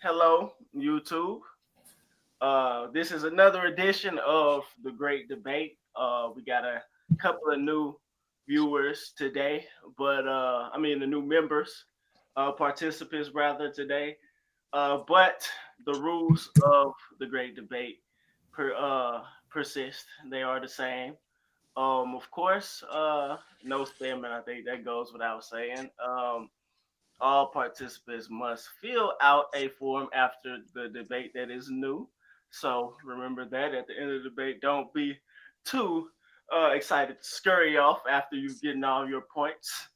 hello, YouTube. This is another edition of the Great Debate. We got a couple of new viewers today, but the new members, participants rather today. But the rules of the Great Debate persist. They are the same. Of course, no spamming. I think that goes without saying. All participants must fill out a form after the debate that is new. So remember that at the end of the debate, don't be too excited to scurry off after you've gotten all your points.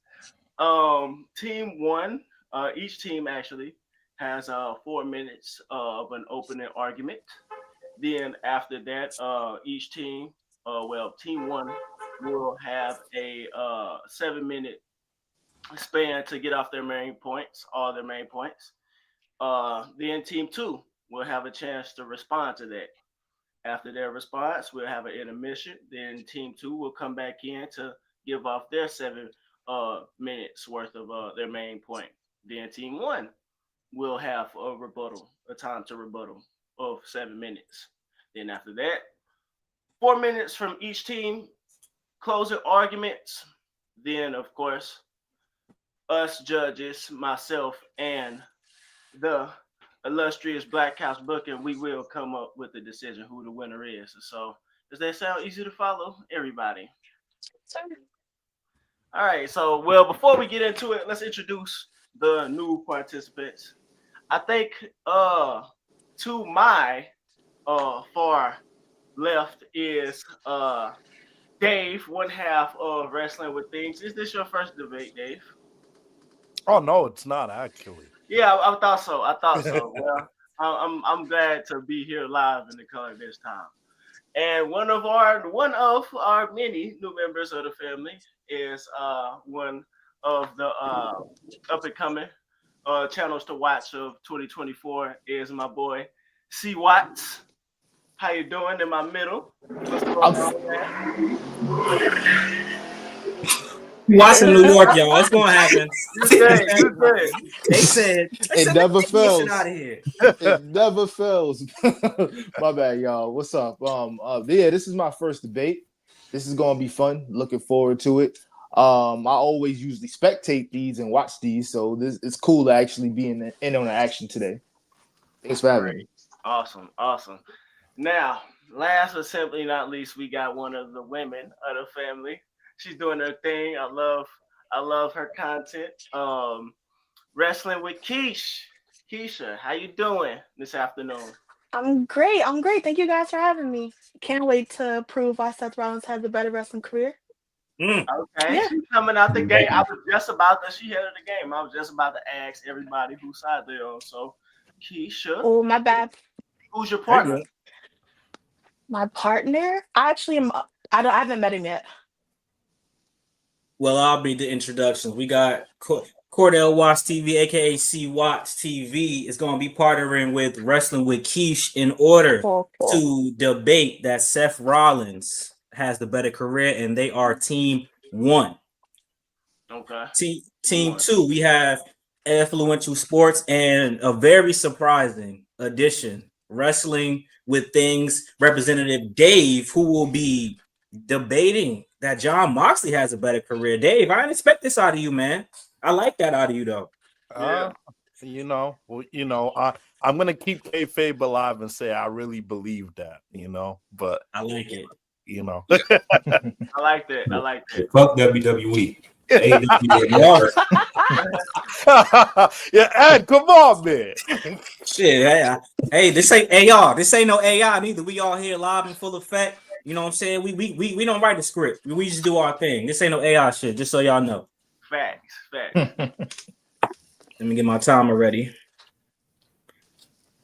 Team one, each team actually has 4 minutes of an opening argument. Then after that, each team, team one will have a 7 minute span to get off their main points, all their main points. Then team two will have a chance to respond to that. After their response, we'll have an intermission. Then team two will come back in to give off their 7 minutes worth of their main point. Then team one will have a time to rebuttal of 7 minutes. Then after that, 4 minutes from each team, closing arguments. Then, of course, us judges, myself, and the illustrious Black House Booking, we will come up with the decision who the winner is. So, does that sound easy to follow, everybody? Sorry. All right. So, before we get into it, let's introduce the new participants. I think to my far left is Dave, one half of Wrestling with Things. Is this your first debate, Dave? Oh no, it's not actually. Yeah, I thought so. I thought so. Well, I'm glad to be here live in the color this time. And one of our many new members of the family is one of the up and coming channels to watch of 2024 is my boy C Watts. How you doing in my middle? What's going on, man? Watching New York, y'all. What's gonna happen? You good. They said It never fails. Out of here. It never fails. My bad, y'all. What's up? This is my first debate. This is gonna be fun. Looking forward to it. I always usually spectate these and watch these, so it's cool to actually be in on the action today. Thanks for having me. Awesome. Now, last but simply not least, we got one of the women of the family. She's doing her thing. I love her content. Wrestling with Keisha, how you doing this afternoon? I'm great. Thank you guys for having me. Can't wait to prove why Seth Rollins has a better wrestling career. Okay, yeah. She's coming out the game. She head of the game. I was just about to ask everybody whose side they're on. So, Keisha. Oh, my bad. Who's your partner? My partner? I haven't met him yet. Well, I'll be the introductions. We got Cordell Watts TV, aka C Watts TV, is going to be partnering with Wrestling with Keish in order to debate that Seth Rollins has the better career, and they are team one. Okay. Team two, we have Influential Sports and a very surprising addition, Wrestling with Things representative Dave, who will be debating that Jon Moxley has a better career. Dave, I didn't expect this out of you, man. I like that out of you, though. I'm gonna keep kayfabe alive and say I really believe that, but I like it. I like that. Fuck WWE. Yeah, Ed, come on, man. Shit, hey, this ain't AR. This ain't no AI neither. We all here live in full effect. You know what I'm saying? We don't write the script. We just do our thing. This ain't no AI shit, just so y'all know. Facts. Let me get my timer ready.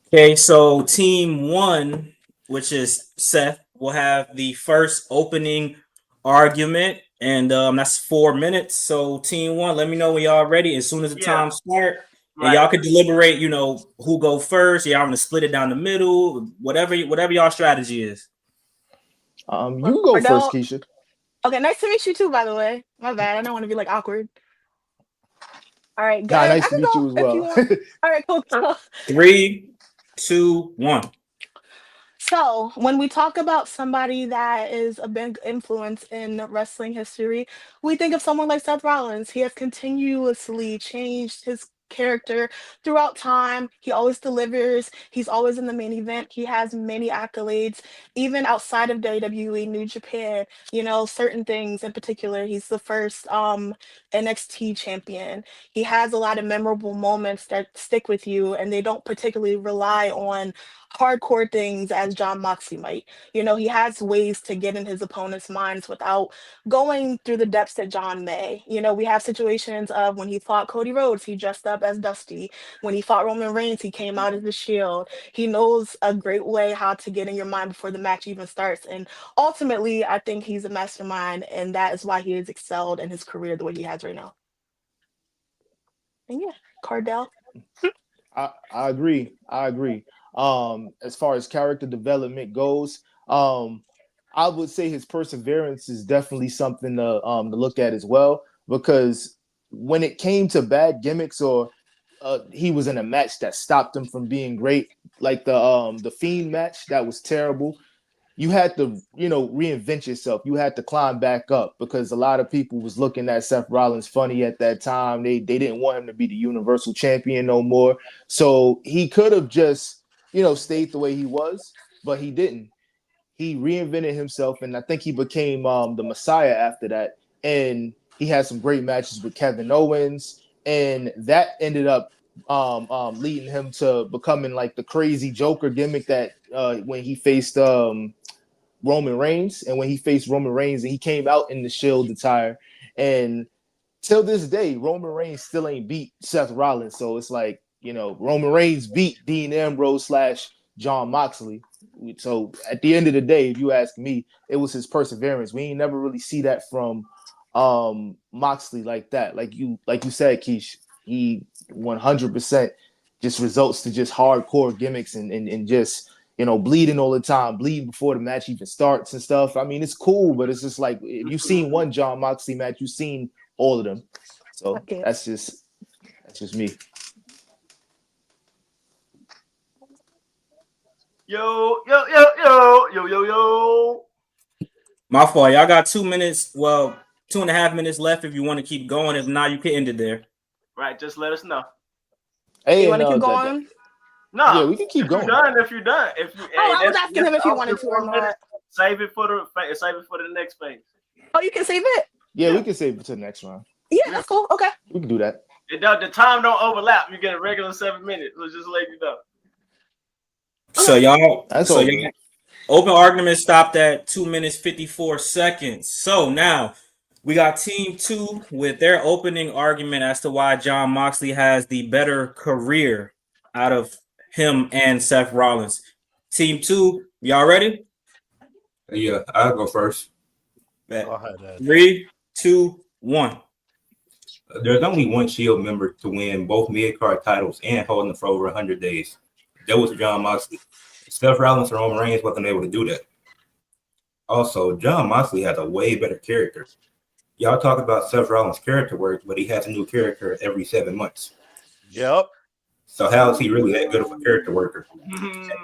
Okay, so team one, which is Seth, will have the first opening argument, and that's 4 minutes. So team one, let me know when y'all ready. As soon as the time start, and y'all can deliberate, who go first. Y'all want to split it down the middle, whatever y'all strategy is. You can go first, Keisha. Okay, nice to meet you too, by the way. My bad. I don't want to be awkward. All right, Nah, guys. nice I to can meet go you as if you well. want. All right, cool. 3, 2, 1. So, when we talk about somebody that is a big influence in wrestling history, we think of someone like Seth Rollins. He has continuously changed his character throughout time. He always delivers. He's always in the main event. He has many accolades, even outside of WWE, New Japan, certain things in particular. He's the first NXT champion. He has a lot of memorable moments that stick with you, and they don't particularly rely on hardcore things as Jon Moxley might. He has ways to get in his opponent's minds without going through the depths that John may. We have situations of when he fought Cody Rhodes, he dressed up as Dusty. When he fought Roman Reigns, he came out as the Shield. He knows a great way how to get in your mind before the match even starts. And ultimately, I think he's a mastermind, and that is why he has excelled in his career the way he has right now. And yeah, Cardell. I agree. I agree. As far as character development goes, I would say his perseverance is definitely something to look at as well. Because when it came to bad gimmicks or he was in a match that stopped him from being great, like the Fiend match that was terrible. You had to, reinvent yourself. You had to climb back up because a lot of people was looking at Seth Rollins funny at that time. They didn't want him to be the Universal Champion no more. So he could have just, stayed the way he was, but he didn't. He reinvented himself, and I think he became the Messiah after that. And he had some great matches with Kevin Owens, and that ended up leading him to becoming like the crazy Joker gimmick that when he faced Roman Reigns, and when he faced Roman Reigns, and he came out in the Shield attire, and till this day, Roman Reigns still ain't beat Seth Rollins. So it's like, Roman Reigns beat Dean Ambrose / Jon Moxley. So at the end of the day, if you ask me, it was his perseverance. We ain't never really see that from Moxley like that. Like you said, Keish, he 100% just results to just hardcore gimmicks and just bleeding all the time, bleeding before the match even starts and stuff. I mean, it's cool, but it's just like if you've seen one Jon Moxley match, you've seen all of them. So Okay. that's just me. Yo, yo, yo, yo, yo, yo, yo. My fault. Y'all got 2 minutes. Well, 2.5 minutes left if you want to keep going. If not, you can end it there. Right, just let us know. Hey, You want to and, keep going? No, yeah, we can keep going. If you're done. If you, I was asking him if he wanted to or not. Save it for the next phase. Oh, you can save it? Yeah, we can save it to the next round. Yeah, that's cool. Okay. We can do that. The time don't overlap. You get a regular 7 minutes. Let's just let you know. So y'all, That's all good. Open argument stopped at 2 minutes 54 seconds. So now we got Team 2 with their opening argument as to why Jon Moxley has the better career out of him and Seth Rollins. Team 2, y'all ready? Yeah, I'll go first. Go ahead, Ed. 3, 2, 1. There's only one Shield member to win both mid-card titles and hold them for over 100 days. That was Jon Moxley. Seth Rollins and Roman Reigns wasn't able to do that. Also, Jon Moxley has a way better character. Y'all talk about Seth Rollins' character work, but he has a new character every 7 months. Yep. So how is he really that good of a character worker?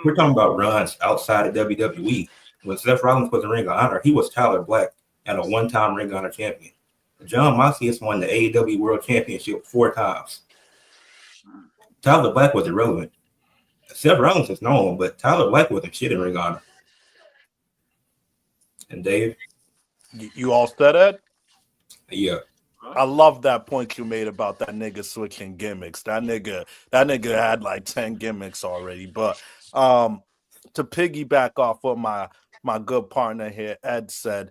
We're talking about runs outside of WWE. When Seth Rollins was in Ring of Honor, he was Tyler Black and a one-time Ring of Honor champion. Jon Moxley has won the AEW World Championship 4 times. Tyler Black was irrelevant. Seth Rollins is known, but Tyler Black wasn't shit in Ring of Honor. And Dave? You all said it? Yeah. Yeah. I love that point you made about that nigga switching gimmicks. That nigga had like 10 gimmicks already. But to piggyback off what my good partner here, Ed, said,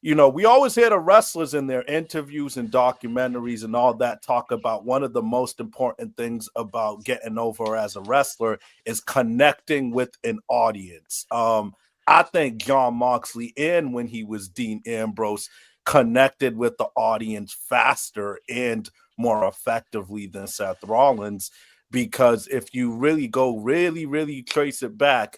we always hear the wrestlers in their interviews and documentaries and all that talk about one of the most important things about getting over as a wrestler is connecting with an audience. I think Jon Moxley, and when he was Dean Ambrose, connected with the audience faster and more effectively than Seth Rollins, because if you really go really trace it back,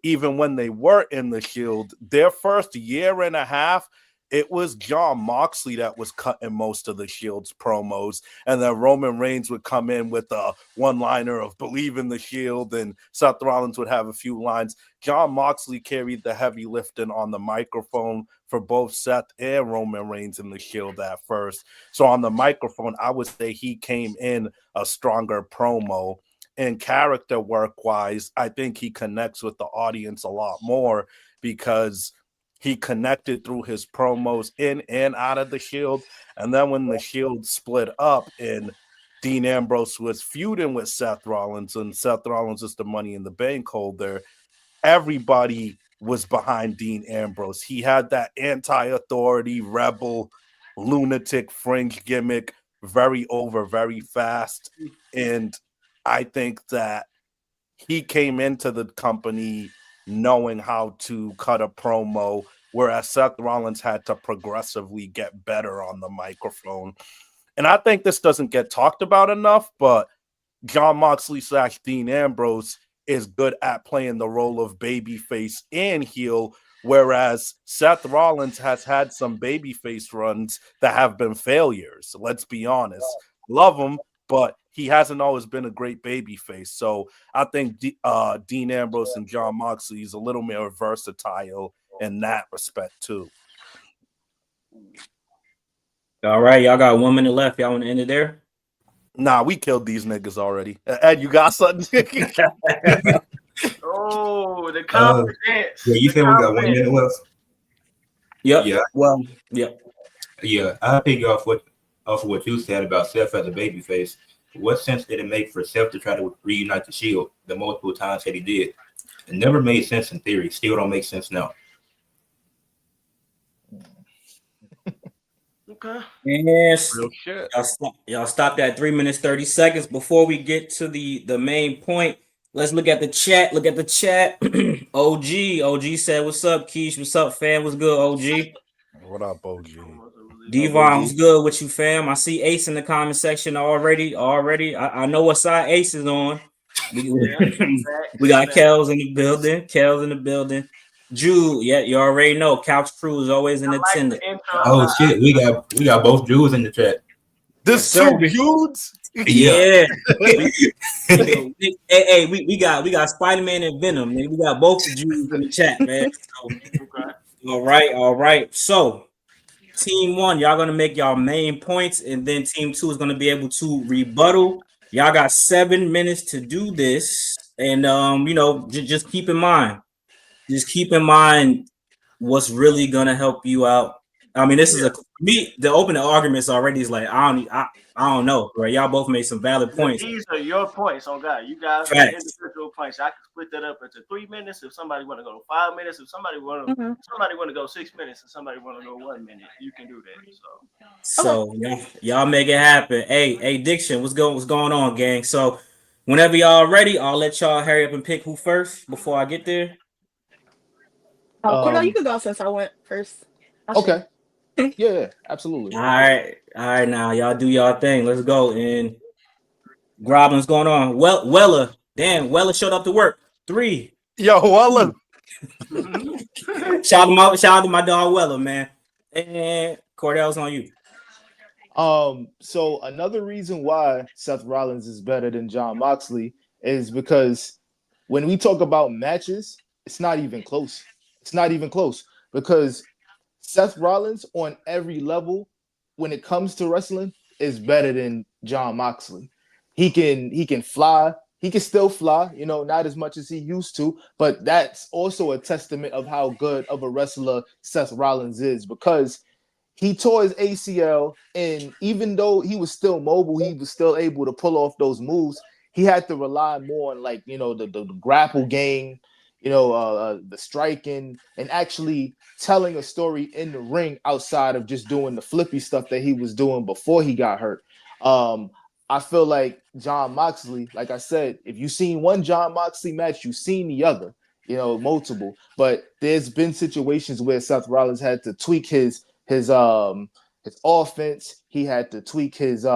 even when they were in the Shield, their first year and a half, it was Jon Moxley that was cutting most of the Shield's promos, and then Roman Reigns would come in with a one-liner of "Believe in the Shield," and Seth Rollins would have a few lines. Jon Moxley carried the heavy lifting on the microphone for both Seth and Roman Reigns in the Shield at first. So on the microphone, I would say he came in a stronger promo. And character work-wise, I think he connects with the audience a lot more because he connected through his promos in and out of the Shield. And then when the Shield split up and Dean Ambrose was feuding with Seth Rollins, and Seth Rollins is the Money in the Bank holder, everybody was behind Dean Ambrose. He had that anti-authority, rebel, lunatic fringe gimmick, very over, very fast. And I think that he came into the company knowing how to cut a promo, whereas Seth Rollins had to progressively get better on the microphone. And I think this doesn't get talked about enough, but Jon Moxley / Dean Ambrose is good at playing the role of babyface and heel, whereas Seth Rollins has had some babyface runs that have been failures. Let's be honest. Love him, but he hasn't always been a great babyface. So I think Dean Ambrose and Jon Moxley is a little more versatile in that respect too. All right, y'all got 1 minute left. Y'all want to end it there? Nah, we killed these niggas already. Ed, you got something? Oh, the confidence. Yeah, you said we got 1 minute left. Yep. Yeah. Well, yep. Yeah, I pick off of what you said about Seth as a babyface. What sense did it make for Seth to try to reunite the Shield the multiple times that he did? It never made sense in theory. Still don't make sense now. Okay. Yes. Real shit. Y'all stop that 3 minutes 30 seconds before we get to the main point. Let's look at the chat. Look at the chat. OG said, "What's up, Keish? What's up, fam? What's good, OG?" What up, OG? Devon, what's good with you, fam? I see Ace in the comment section already. I know what side Ace is on. We got Kels in the building. Jude, yeah, you already know. Couch Crew is always in attendance. Oh shit, we got both Jews in the chat. This Yes, two dudes? Yeah. Hey, we got Spider-Man and Venom, man. We got both the Jews in the chat, man. So, all right. So Team 1, y'all gonna make y'all main points, and then Team 2 is gonna be able to rebuttal. Y'all got 7 minutes to do this, and just keep in mind. Just keep in mind what's really gonna help you out. I mean, this is the opening arguments already is like I don't know, right? Y'all both made some valid points. These are your points, on God. You guys have individual points. I can split that up into 3 minutes if somebody want to go 5 minutes. If somebody want to go 6 minutes, and somebody want to go 1 minute, you can do that. So y'all make it happen. Hey, Diction, what's going on, gang? So whenever y'all ready, I'll let y'all hurry up and pick who first before I get there. Cordell, you can go since I went first. Okay. Yeah, absolutely. All right. Now y'all do y'all thing. Let's go. And Groblin's going on. Weller showed up to work. 3. Yo, Weller. Shout out to my dog Weller, man. And Cordell's on you. So another reason why Seth Rollins is better than Jon Moxley is because when we talk about matches, it's not even close. Because Seth Rollins on every level when it comes to wrestling is better than Jon Moxley. He can fly. He can still fly, not as much as he used to, but that's also a testament of how good of a wrestler Seth Rollins is, because he tore his ACL, and even though he was still mobile, he was still able to pull off those moves. He had to rely more on the grapple game, the striking, and actually telling a story in the ring outside of just doing the flippy stuff that he was doing before he got hurt. I feel like Jon Moxley, like I said, if you've seen one Jon Moxley match, you've seen the other, multiple. But there's been situations where Seth Rollins had to tweak his offense. He had to tweak his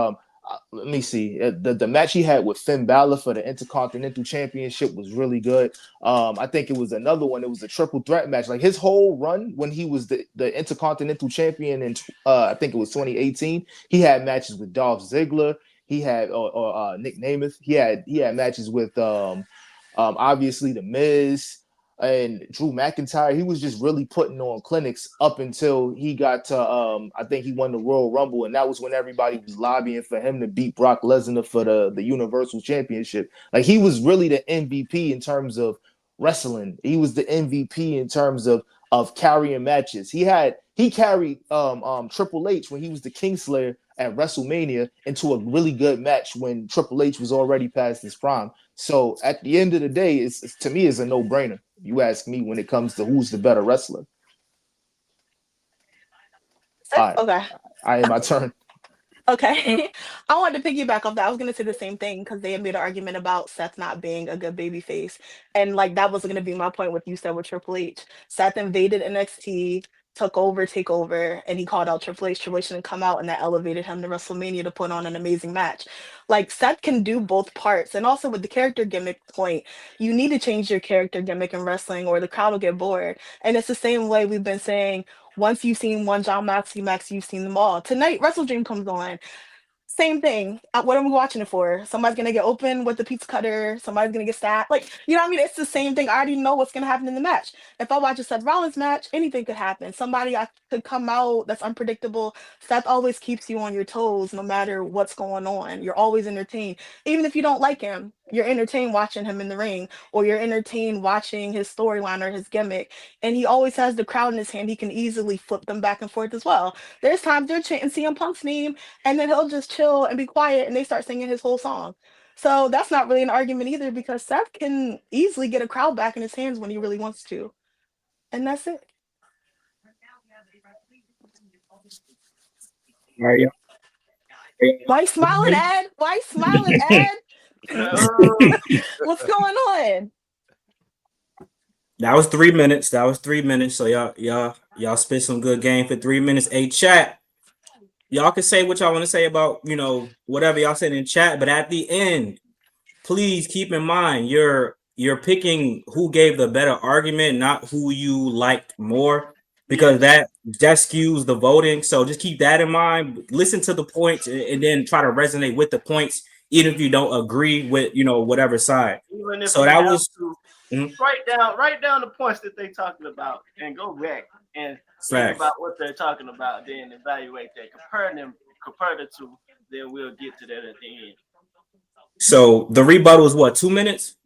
let me see. The match he had with Finn Balor for the Intercontinental Championship was really good. I think it was another one. It was a triple threat match. Like his whole run when he was the Intercontinental Champion in I think it was 2018. He had matches with Dolph Ziggler. He had or Nick Namath. He had matches with obviously the Miz and Drew McIntyre. He was just really putting on clinics up until he got to I think he won the Royal Rumble, and that was when everybody was lobbying for him to beat Brock Lesnar for the Universal Championship. Like he was really the MVP in terms of wrestling. He was the MVP in terms of carrying matches. He carried Triple H when he was the Kingslayer at WrestleMania into a really good match when Triple H was already past his prime. So at the end of the day, it's to me it's a no-brainer. You ask me when it comes to who's the better wrestler. All right. Okay. I am my turn. Okay. I wanted to piggyback off that. I was going to say the same thing because they had made an argument about Seth not being a good baby face. And like that was going to be my point with you said with Triple H. Seth invaded NXT, took over, and he called out Triple H. Triple H didn't come out, and that elevated him to WrestleMania to put on an amazing match. Like Seth can do both parts. And also with the character gimmick point, you need to change your character gimmick in wrestling or the crowd will get bored. And it's the same way we've been saying, once you've seen one Jon Moxley match, you've seen them all. Tonight, Wrestle Dream comes on. Same thing. What am we watching it for? Somebody's gonna get open with the pizza cutter. Somebody's gonna get stabbed. Like, you know what I mean? It's the same thing. I already know what's gonna happen in the match. If I watch a Seth Rollins match, anything could happen. Somebody could come out that's unpredictable. Seth always keeps you on your toes, no matter what's going on. You're always entertained, even if you don't like him. You're entertained watching him in the ring, or you're entertained watching his storyline or his gimmick. And he always has the crowd in his hand. He can easily flip them back and forth as well. There's times they're chanting CM Punk's name, and then he'll just chill and be quiet and they start singing his whole song. So that's not really an argument either because Seth can easily get a crowd back in his hands when he really wants to. And that's it. All right, Why you smiling, Ed? Why you smiling, Ed? What's going on? That was 3 minutes. So y'all spit some good game for 3 minutes. Hey, chat. Y'all can say what y'all want to say about, whatever y'all said in chat, but at the end, please keep in mind you're picking who gave the better argument, not who you liked more, because that skews the voting. So just keep that in mind. Listen to the points and then try to resonate with the points, even if you don't agree with whatever side. Even if so that was write down the points that they talking about and go back and think about what they're talking about, then evaluate that, compare the two, then we'll get to that at the end. So the rebuttal is what, 2 minutes?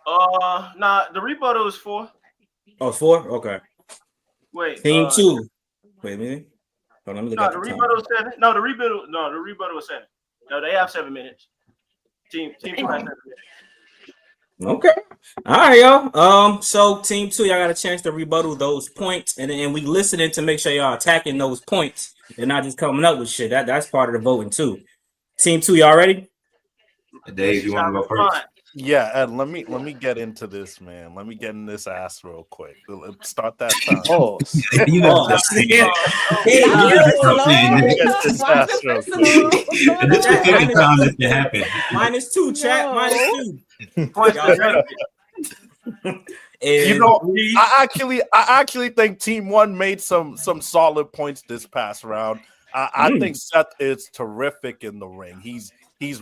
The rebuttal is 4. Oh, 4? Okay. Wait. Team 2. Wait a minute. Hold on, let me look at the rebuttal is 7. No, the rebuttal is 7. No, they have 7 minutes. Team 2 has 7 minutes. Okay. All right, y'all. So team 2, y'all got a chance to rebuttal those points, and we listening to make sure y'all attacking those points and not just coming up with shit. That's part of the voting too. Team 2, y'all ready? Dave, you want to go first? Yeah, Ed, let me get into this, man. Let me get in this ass real quick. Let's start that time. Oh, You know, this is the time that can happen. -2, chat. -2. I actually think Team 1 made some solid points this past round. I think Seth is terrific in the ring. He's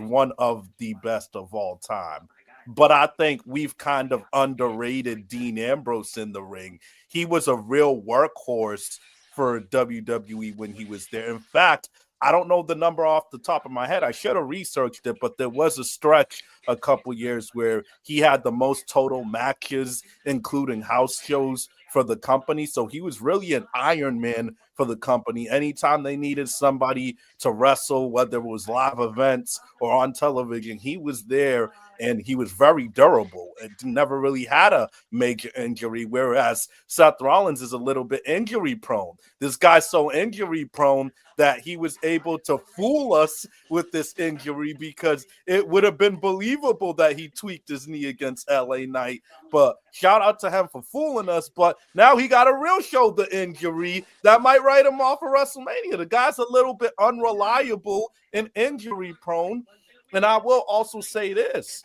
one of the best of all time. But I think we've kind of underrated Dean Ambrose in the ring. He was a real workhorse for WWE when he was there. In fact, I don't know the number off the top of my head. I should have researched it, but there was a stretch a couple years where he had the most total matches, including house shows for the company. So he was really an Iron Man for the company. Anytime they needed somebody to wrestle, whether it was live events or on television, he was there. And he was very durable and never really had a major injury, whereas Seth Rollins is a little bit injury prone. This guy's so injury prone that he was able to fool us with this injury because it would have been believable unbelievable that he tweaked his knee against LA Knight. But shout out to him for fooling us. But now he got a real shoulder injury that might write him off of WrestleMania. The guy's a little bit unreliable and injury prone. And I will also say this.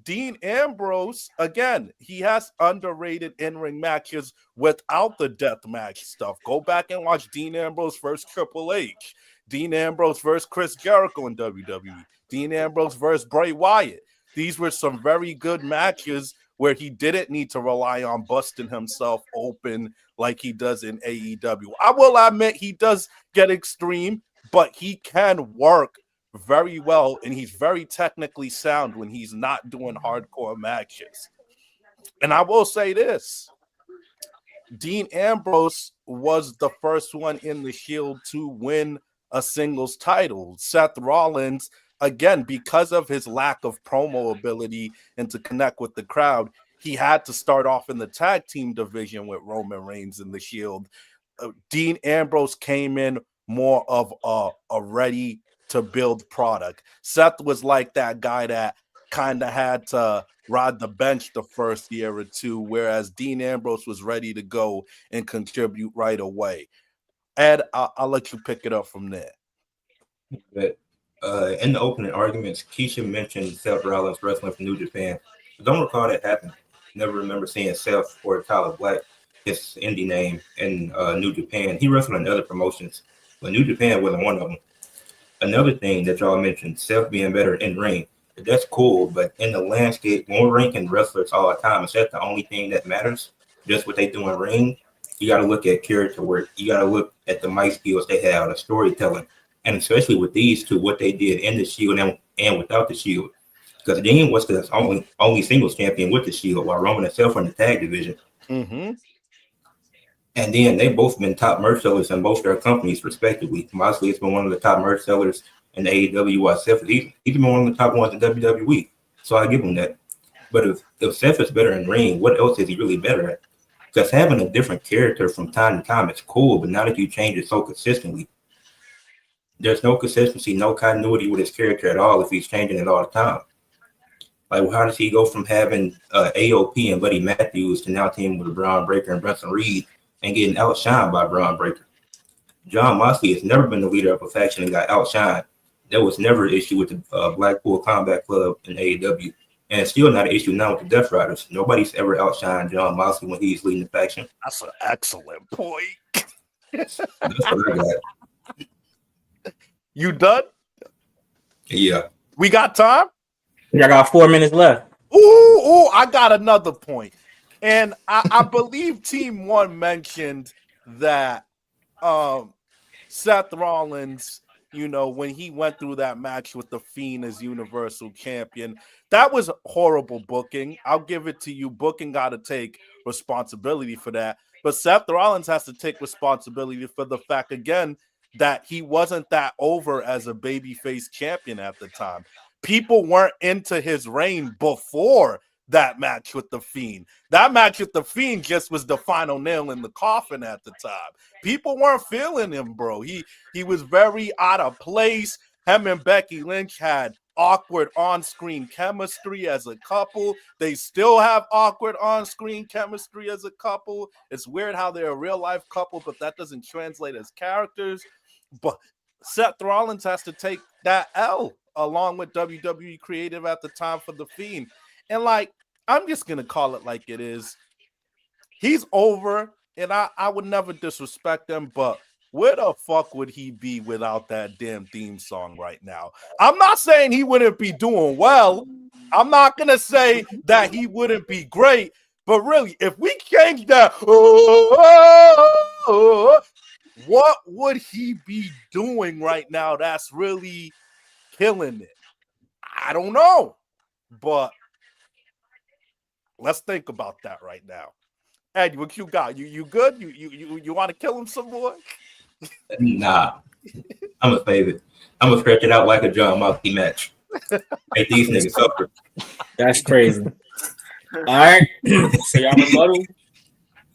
Dean Ambrose, again, he has underrated in-ring matches without the death match stuff. Go back and watch Dean Ambrose versus Triple H. Dean Ambrose versus Chris Jericho in WWE. Dean Ambrose versus Bray Wyatt. These were some very good matches where he didn't need to rely on busting himself open like he does in AEW. I will admit he does get extreme, but he can work very well, and he's very technically sound when he's not doing hardcore matches. And I will say this. Dean Ambrose was the first one in the Shield to win a singles title. Seth Rollins, again, because of his lack of promo ability and to connect with the crowd, he had to start off in the tag team division with Roman Reigns in the Shield. Dean Ambrose came in more of a ready to build product. Seth was like that guy that kind of had to ride the bench the first year or two, whereas Dean Ambrose was ready to go and contribute right away. Ed, I'll let you pick it up from there. But in the opening arguments, Keisha mentioned Seth Rollins wrestling for New Japan. I don't recall that happening. Never remember seeing Seth or Tyler Black, his indie name, in New Japan. He wrestled in other promotions, but New Japan wasn't one of them. Another thing that y'all mentioned, Seth being better in ring. That's cool, but in the landscape, when we're ranking wrestlers all the time, is that the only thing that matters? Just what they do in ring? You got to look at character work. You got to look at the mic skills they have, the storytelling, and especially with these two, what they did in the Shield and without the Shield. Because Dean was the only singles champion with the Shield, while Roman himself in the tag division. Mm-hmm. And then they both been top merch sellers in both their companies, respectively. Moxley has been one of the top merch sellers in the AEW, while Seth, he's been one of the top ones in WWE. So I give him that. But if Seth is better in ring, what else is he really better at? Because having a different character from time to time is cool, but not if you change it so consistently. There's no consistency, no continuity with his character at all if he's changing it all the time. Like, well, how does he go from having AOP and Buddy Matthews to now teaming with Braun Breaker and Bronson Reed and getting outshined by Braun Breaker? Jon Moxley has never been the leader of a faction and got outshined. There was never an issue with the Blackpool Combat Club in AEW. And it's still not an issue now with the Death Riders. Nobody's ever outshined Jon Moxley when he's leading the faction. That's an excellent point. That's what I got. You done? Yeah. We got time? I got 4 minutes left. Ooh, I got another point. And I believe Team One mentioned that Seth Rollins, when he went through that match with The Fiend as Universal Champion, that was horrible booking. I'll give it to you. Booking got to take responsibility for that. But Seth Rollins has to take responsibility for the fact, again, that he wasn't that over as a babyface champion at the time. People weren't into his reign before that match with The Fiend. That match with The Fiend just was the final nail in the coffin at the time. People weren't feeling him, bro. He was very out of place. Him and Becky Lynch had awkward on-screen chemistry as a couple. They still have awkward on-screen chemistry as a couple. It's weird how they're a real-life couple, but that doesn't translate as characters. But Seth Rollins has to take that L along with WWE Creative at the time for The Fiend. And, I'm just going to call it like it is. He's over, and I would never disrespect him, but where the fuck would he be without that damn theme song right now? I'm not saying he wouldn't be doing well. I'm not going to say that he wouldn't be great, but really, if we change that, what would he be doing right now that's really killing it? I don't know, but let's think about that right now. Ed, what you got? You good? You want to kill him some more? Nah, I'm a favorite. I'm gonna stretch it out like a Jon Moxley match. Make these niggas suffer. That's crazy. All right. So y'all rebuttal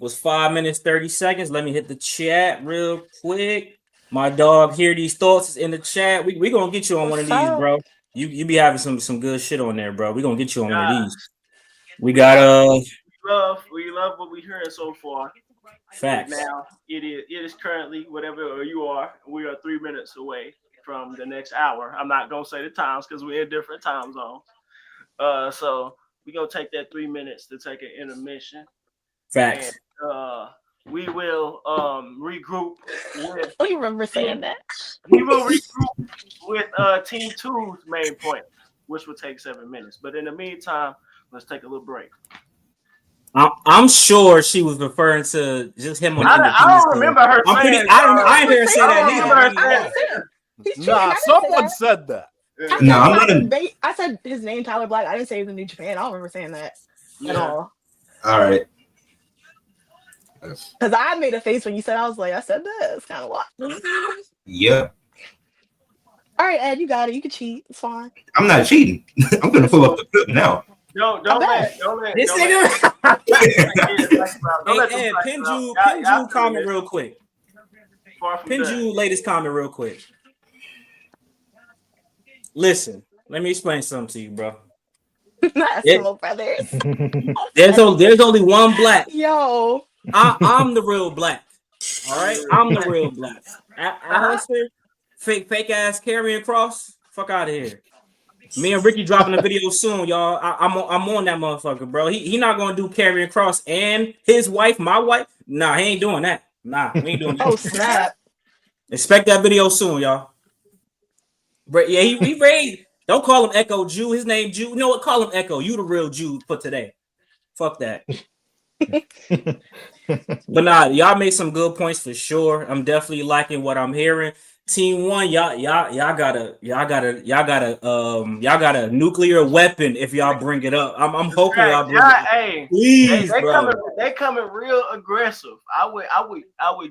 was 5 minutes 30 seconds. Let me hit the chat real quick. My dog Hear These Thoughts is in the chat. We gonna get you on one of these, bro. You be having some good shit on there, bro. We gonna get you on one of Yeah. these. We got We love what we hearing so far. facts. Now it is currently whatever you are. We are 3 minutes away from the next hour. I'm not gonna say the times because we're in different time zones. So we're gonna take that 3 minutes to take an intermission, Facts. and we will regroup with. I don't remember saying that. We will regroup with Team 2's main point, which will take 7 minutes. But in the meantime, let's take a little break. I'm sure she was referring to just him on the I independence. don't remember her I'm pretty. saying. I didn't hear her say I that don't remember her neither. saying. He's cheating. Nah, I didn't say someone that. said that. No, I'm not. I said his name, Tyler Black. I didn't say he was in New Japan. I don't remember saying that at all. All right. Because I made a face when you said, I said that. It's kind of wild. Yeah. All right, Ed, you got it. You can cheat. It's fine. I'm not cheating. I'm gonna pull up the clip now. Don't let. This don't nigga. let Hey, Ed, them Pinju comment real quick. Far from done. Pinju latest comment real quick. Listen, let me explain something to you, bro. Eskimo brothers. There's only one black. Yo. I'm the real black. All right, I'm the real black. Alistair, fake ass carrying cross. Fuck out of here. Me and Ricky dropping a video soon, y'all. I'm on that motherfucker, bro. He not gonna do carrying cross and his wife, my wife. Nah, he ain't doing that. Nah, we ain't doing that. Oh snap! Expect that video soon, y'all. But yeah, he raised. Don't call him Echo Jew. His name Jew. You know what? Call him Echo. You the real Jew for today. Fuck that. But nah, y'all made some good points for sure. I'm definitely liking what I'm hearing. Team 1, y'all got a nuclear weapon if y'all bring it up. I'm hoping y'all bring it up. Hey, Please, bro. They coming real aggressive. I would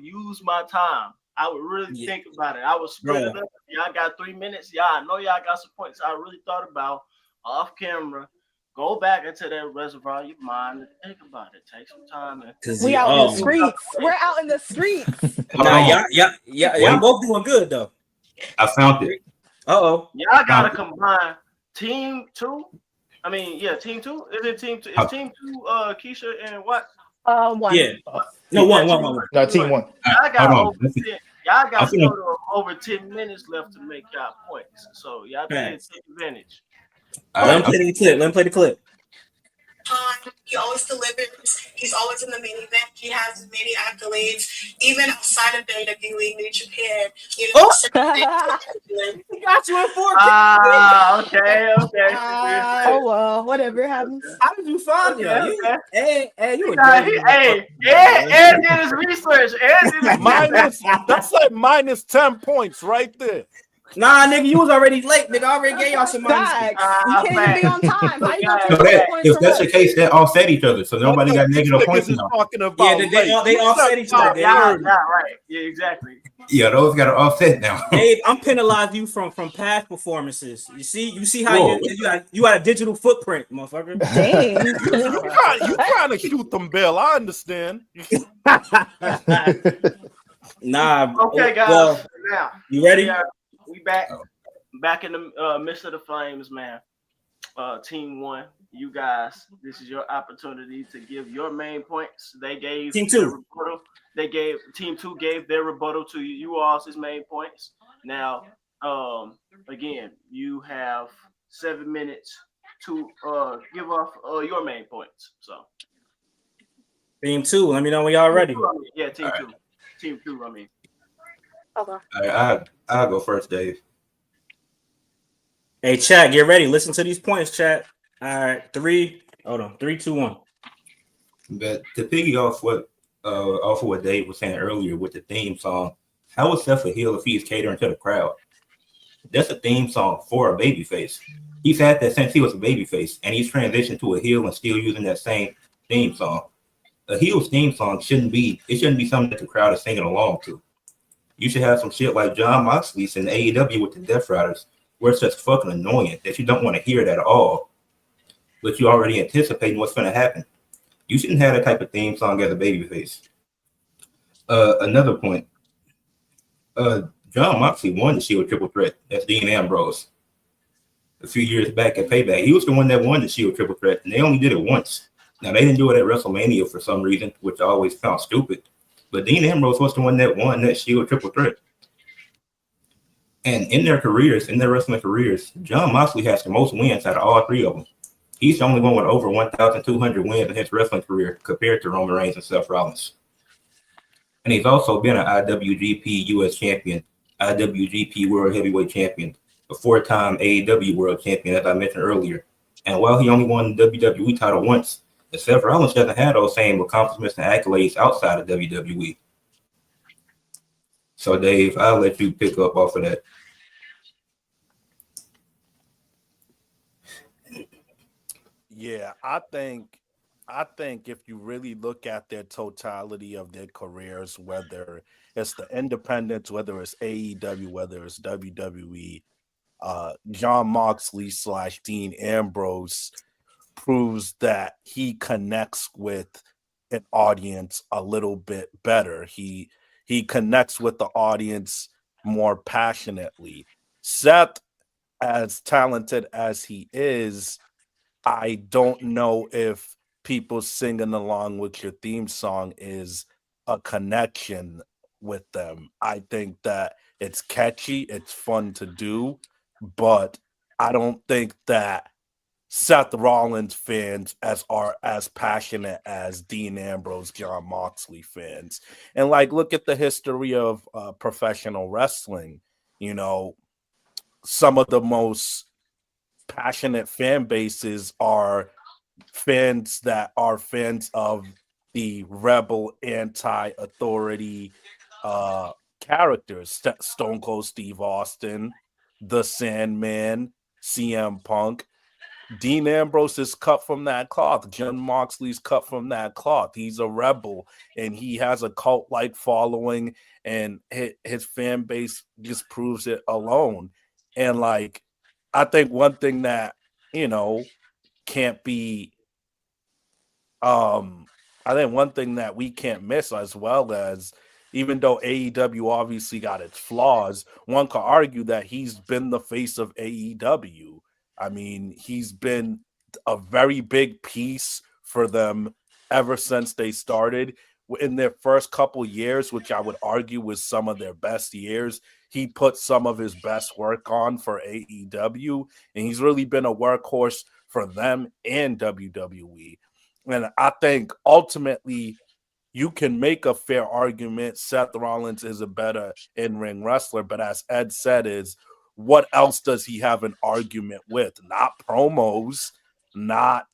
use my time. I would really think about it. I would split it up. Y'all got 3 minutes. Y'all, I know y'all got some points I really thought about off camera. Go back into that reservoir of your mind and think about it. Take some time. We out in the streets. We're out in the streets. Nah, y'all both doing good though. I found it. Uh-oh. Y'all gotta combine Team 2. I mean, yeah, Team 2. Is it Team 2? Is Team 2 Keisha and what? One. Yeah. No, one. No, Team 1. Y'all got over 10 minutes left to make y'all points. So y'all better take advantage. Let him play the clip. He always delivers. He's always in the main event. He has many accolades, even outside of WWE, New Japan. You know, He got you in 4K. Okay. Oh well, whatever happens. How did you find it? Hey, you Ed did his research. That's like minus 10 points right there. Nah, nigga, you was already late. Nigga, I already gave y'all some money. You can't even be on time. How you gonna If that's the case, they offset each other, so nobody got negative points now. Talking about they offset each other. Yeah, right. Yeah, exactly. Yeah, those got to offset now. Dave, I'm penalizing you from past performances. You see how you got a digital footprint, motherfucker. Dang. You trying to shoot them, Bill? I understand. Nah. Okay, guys. Well, now you ready? We back in the midst of the flames, man. Team 1, you guys, this is your opportunity to give your main points. They gave Team 2. Team 2 gave their rebuttal to you all's main points. Now, again, you have 7 minutes to give off your main points. So, Team 2, let me know when y'all ready. Yeah, Team 2. Team 2, I mean. Okay. I'll go first, Dave. Hey, chat, get ready. Listen to these points, chat. All right, 3, 2, 1. But to piggy off of what Dave was saying earlier with the theme song, how was Seth a heel if he's catering to the crowd? That's a theme song for a babyface. He's had that since he was a babyface, and he's transitioned to a heel and still using that same theme song. A heel's theme song shouldn't be something that the crowd is singing along to. You should have some shit like Jon Moxley's in AEW with the Death Riders, where it's just fucking annoying that you don't want to hear it at all, but you already anticipating what's going to happen. You shouldn't have that type of theme song as a babyface. Another point, Jon Moxley won the Shield Triple Threat. That's Dean Ambrose. a few years back at Payback. He was the one that won the Shield Triple Threat, and they only did it once. Now, they didn't do it at WrestleMania for some reason, which I always found stupid. But Dean Ambrose was the one that won that Shield Triple Threat. And in their careers, in their wrestling careers, Jon Moxley has the most wins out of all three of them. He's the only one with over 1,200 wins in his wrestling career compared to Roman Reigns and Seth Rollins. And he's also been an IWGP US champion, IWGP World Heavyweight Champion, a 4-time AEW World Champion, as I mentioned earlier. And while he only won the WWE title once, Seth Rollins doesn't have those same accomplishments and accolades outside of WWE. So, Dave, I'll let you pick up off of that. Yeah, I think if you really look at their totality of their careers, whether it's the independents, whether it's AEW, whether it's WWE, Jon Moxley / Dean Ambrose proves that he connects with an audience a little bit better. He connects with the audience more passionately. Seth, as talented as he is, I don't know if people singing along with your theme song is a connection with them. I think that it's catchy, it's fun to do, but I don't think that Seth Rollins fans are as passionate as Dean Ambrose, Jon Moxley fans. And like, look at the history of professional wrestling. You know, some of the most passionate fan bases are fans that are fans of the rebel anti-authority characters. Stone Cold Steve Austin, The Sandman, CM Punk. Dean Ambrose is cut from that cloth. Jon Moxley's cut from that cloth. He's a rebel, and he has a cult-like following, and his fan base just proves it alone. And, like, I think one thing that, you know, can't be I think one thing that we can't miss, as well as, even though AEW obviously got its flaws, one could argue that he's been the face of AEW. I mean, he's been a very big piece for them ever since they started. In their first couple years, which I would argue was some of their best years, he put some of his best work on for AEW, and he's really been a workhorse for them and WWE. And I think ultimately you can make a fair argument Seth Rollins is a better in-ring wrestler, but as Ed said, is what else does he have an argument with? Not promos, not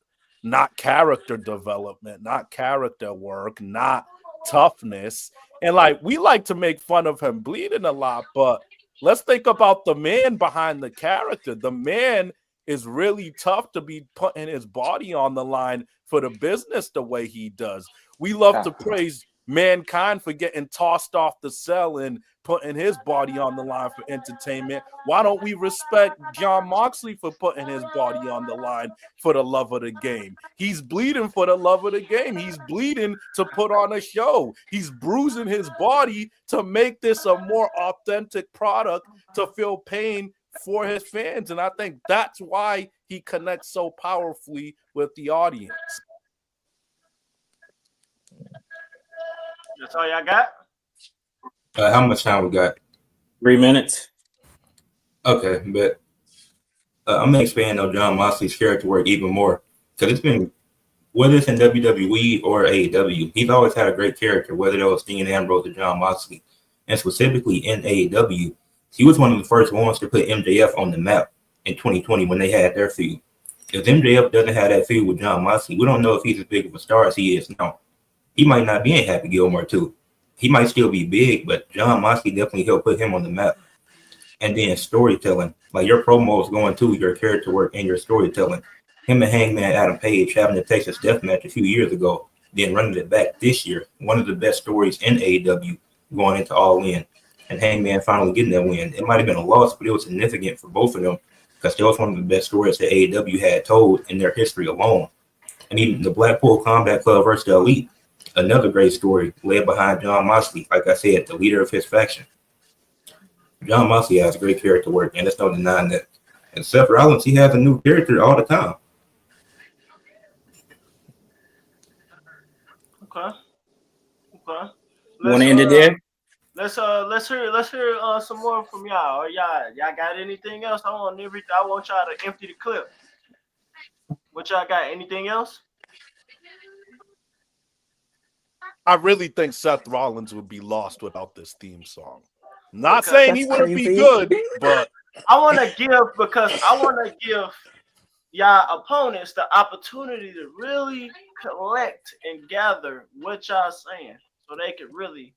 character development, not character work, not toughness. And like, we like to make fun of him bleeding a lot, but let's think about the man behind the character. The man is really tough to be putting his body on the line for the business the way he does. We love to praise Mankind for getting tossed off the cell and putting his body on the line for entertainment. Why don't we respect Jon Moxley for putting his body on the line for the love of the game? He's bleeding for the love of the game. He's bleeding to put on a show. He's bruising his body to make this a more authentic product, to feel pain for his fans. And I think that's why he connects so powerfully with the audience. That's all y'all got? How much time we got? 3 minutes. Okay, but I'm going to expand on Jon Moxley's character work even more. Because it's been, whether it's in WWE or AEW, he's always had a great character, whether it was Dean Ambrose or Jon Moxley. And specifically in AEW, he was one of the first ones to put MJF on the map in 2020 when they had their feud. If MJF doesn't have that feud with Jon Moxley, we don't know if he's as big of a star as he is now. He might not be in Happy Gilmore too. He might still be big, but Jon Moxley definitely helped put him on the map. And then storytelling, like your promos going to your character work and your storytelling. Him and Hangman Adam Page having the Texas Death Match a few years ago, then running it back this year. One of the best stories in AEW going into All In. And Hangman finally getting that win. It might have been a loss, but it was significant for both of them because that was one of the best stories that AEW had told in their history alone. And even the Blackpool Combat Club versus the Elite, another great story led behind Jon Moxley, like I said, the leader of his faction. Jon Moxley has great character work, and there's no denying that. And Seth Rollins, he has a new character all the time. Okay. You want to end it there? Let's hear some more from y'all. Or y'all got anything else? I want y'all to empty the clip. What y'all got? Anything else? I really think Seth Rollins would be lost without this theme song. Not saying he wouldn't be good, but I want to give y'all opponents the opportunity to really collect and gather what y'all saying, so they could really,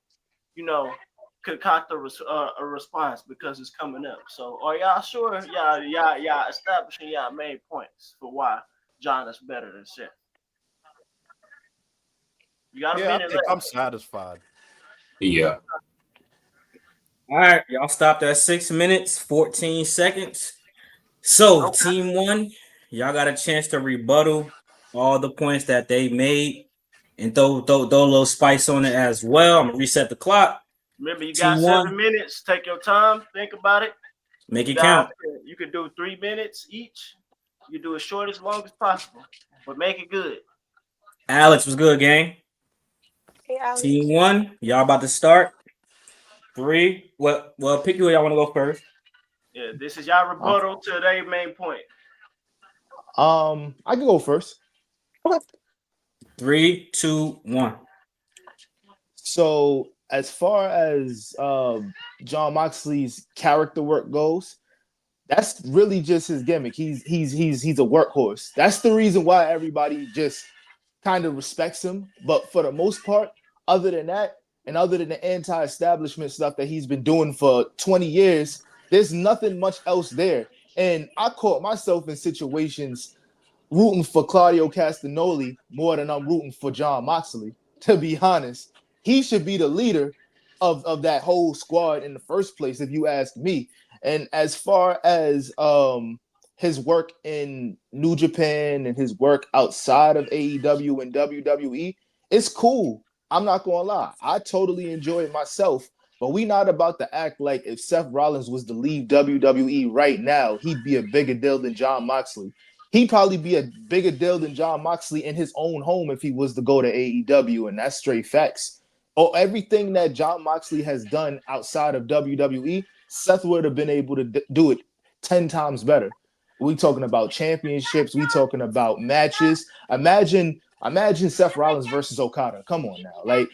concoct a response because it's coming up. So, are y'all sure y'all establishing y'all main points for why Jon is better than Seth? You got a minute left. I'm satisfied. Yeah. All right, y'all stopped at 6 minutes, 14 seconds. So, Team 1, y'all got a chance to rebuttal all the points that they made and throw a little spice on it as well. I'm going to reset the clock. Remember, you got 7 minutes. Take your time. Think about it. Make it count. You can do 3 minutes each. You do as short as long as possible, but make it good. Alex, was good, gang? Hey, Alex. Team 1, y'all about to start. 3. Well, pick who y'all want to go first. Yeah, this is y'all rebuttal to their main point. I can go first. Okay. 3, 2, 1. So as far as Jon Moxley's character work goes, that's really just his gimmick. He's a workhorse. That's the reason why everybody just kind of respects him. But for the most part, other than that, and other than the anti-establishment stuff that he's been doing for 20 years, there's nothing much else there. And I caught myself in situations rooting for Claudio Castagnoli more than I'm rooting for Jon Moxley, to be honest. He should be the leader of that whole squad in the first place, if you ask me. And as far as his work in New Japan and his work outside of AEW and WWE, it's cool. I'm not gonna lie. I totally enjoy it myself, but we not about to act like if Seth Rollins was to leave WWE right now, he'd be a bigger deal than Jon Moxley. He'd probably be a bigger deal than Jon Moxley in his own home if he was to go to AEW, and that's straight facts. Everything that Jon Moxley has done outside of WWE, Seth would have been able to do it 10 times better. We talking about championships. We talking about matches. Imagine Seth Rollins versus Okada. Come on now, like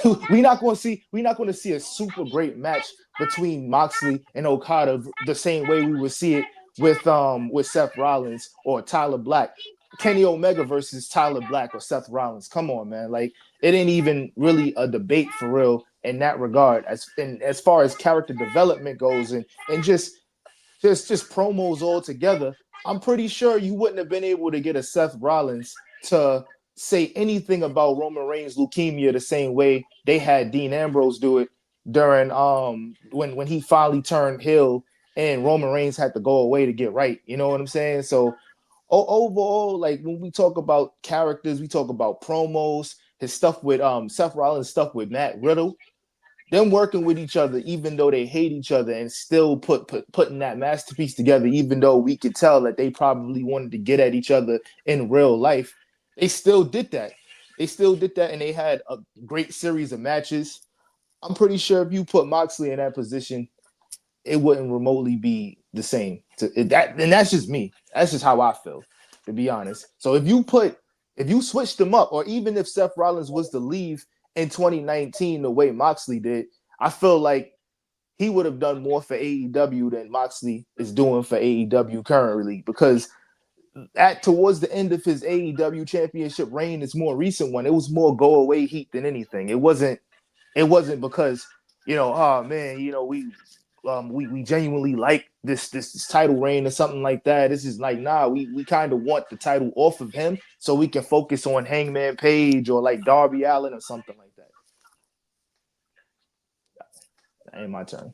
we're not going to see a super great match between Moxley and Okada the same way we would see it with Seth Rollins or Tyler Black. Kenny Omega versus Tyler Black or Seth Rollins. Come on, man. Like, it ain't even really a debate for real in that regard. As far as character development goes and just promos all together, I'm pretty sure you wouldn't have been able to get a Seth Rollins to say anything about Roman Reigns' leukemia the same way they had Dean Ambrose do it during when he finally turned heel and Roman Reigns had to go away to get right. You know what I'm saying? So overall, like when we talk about characters, we talk about promos, his stuff with Seth Rollins' stuff with Matt Riddle, them working with each other, even though they hate each other, and still putting that masterpiece together, even though we could tell that they probably wanted to get at each other in real life, they still did that. And they had a great series of matches. I'm pretty sure if you put Moxley in that position, it wouldn't remotely be the same. And that's just me. That's just how I feel, to be honest. So if you switched them up, or even if Seth Rollins was to leave in 2019 the way Moxley did, I feel like he would have done more for AEW than Moxley is doing for AEW currently, because towards the end of his AEW championship reign, this more recent one, it was more go away heat than anything. It wasn't because, oh man, we genuinely like this title reign or something like that. This is like, nah, we kind of want the title off of him so we can focus on Hangman Page or like Darby Allin or something like that. That ain't my turn.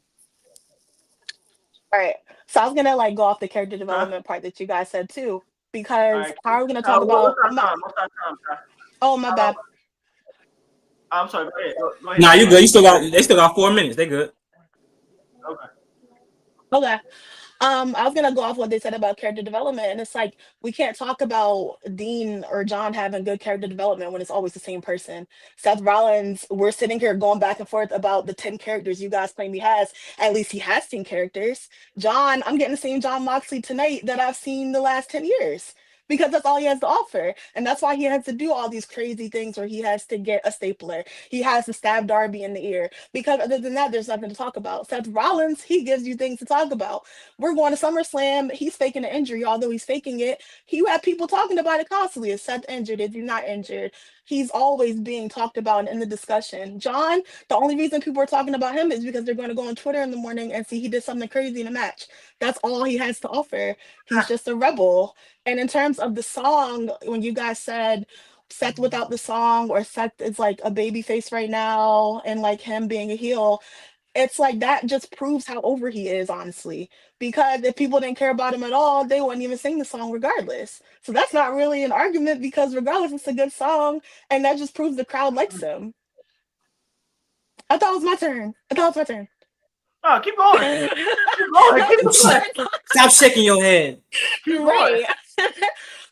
All right. So I was gonna go off the character development part that you guys said too, because how are we gonna talk about? What's our time? Oh, my bad. I'm sorry. Go ahead. Nah, you good. They still got 4 minutes. They good. Okay. Okay. I was gonna go off what they said about character development, and it's like we can't talk about Dean or John having good character development when it's always the same person. Seth Rollins, we're sitting here going back and forth about the 10 characters you guys claim he has. At least he has 10 characters. John, I'm getting the same Jon Moxley tonight that I've seen the last 10 years. Because that's all he has to offer. And that's why he has to do all these crazy things where he has to get a stapler. He has to stab Darby in the ear. Because other than that, there's nothing to talk about. Seth Rollins, he gives you things to talk about. We're going to SummerSlam. He's faking an injury, although he's faking it. You have people talking about it constantly. Is Seth injured? Is he not injured? He's always being talked about and in the discussion. John, the only reason people are talking about him is because they're going to go on Twitter in the morning and see he did something crazy in a match. That's all he has to offer. He's just a rebel. And in terms of the song, when you guys said Seth without the song, or Seth is like a baby face right now, and like him being a heel, it's like that just proves how over he is, honestly. Because if people didn't care about him at all, they wouldn't even sing the song regardless. So that's not really an argument, because regardless, it's a good song, and that just proves the crowd likes him. I thought it was my turn. Oh, keep going. Keep going. Keep going. Stop shaking your head. Keep going. Right.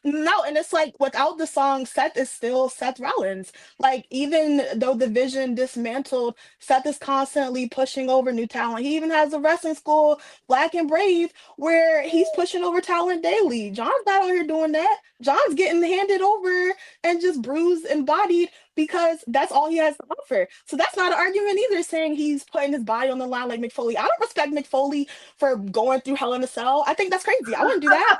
No, and it's like without the song, Seth is still Seth Rollins. Like, even though the Vision dismantled, Seth is constantly pushing over new talent. He even has a wrestling school, Black and Brave, where he's pushing over talent daily. John's not out here doing that. John's getting handed over and just bruised and bodied because that's all he has to offer. So that's not an argument either, saying he's putting his body on the line like Mick Foley. I don't respect Mick Foley for going through Hell in a Cell. I think that's crazy. I wouldn't do that.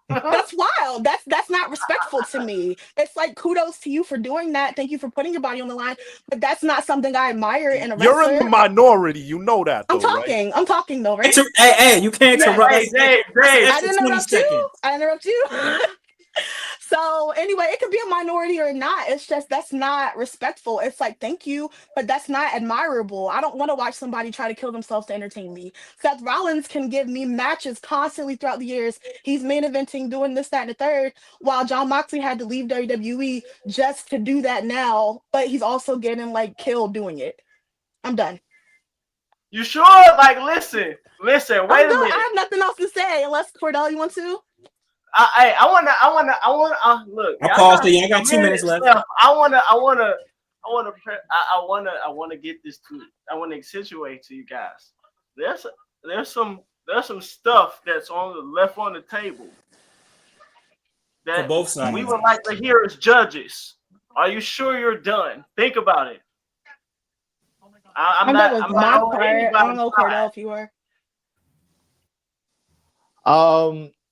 That's wild. That's not respectful to me. It's like, kudos to you for doing that. Thank you for putting your body on the line. But that's not something I admire in a wrestler. You're in the minority. You know that, though, right? I'm talking though, right? Hey, you can't interrupt. Hey, Dave. I didn't interrupt you. I interrupt you. So anyway, it could be a minority or not. It's just that's not respectful. It's like, thank you, but that's not admirable. I don't want to watch somebody try to kill themselves to entertain me. Seth Rollins can give me matches constantly throughout the years. He's main eventing, doing this, that, and the third, while Jon Moxley had to leave WWE just to do that now, but he's also getting like killed doing it. I'm done. You sure? Like, listen. Wait a minute. I have nothing else to say unless Cordell, you want to? I wanna look. I paused it. I got 2 minutes left. I wanna get this to. I wanna accentuate to you guys. There's some stuff that's left on the table that for both sides. We would like to hear as judges. Are you sure you're done? Think about it. I'm not part. I don't know, Cordell, if you were.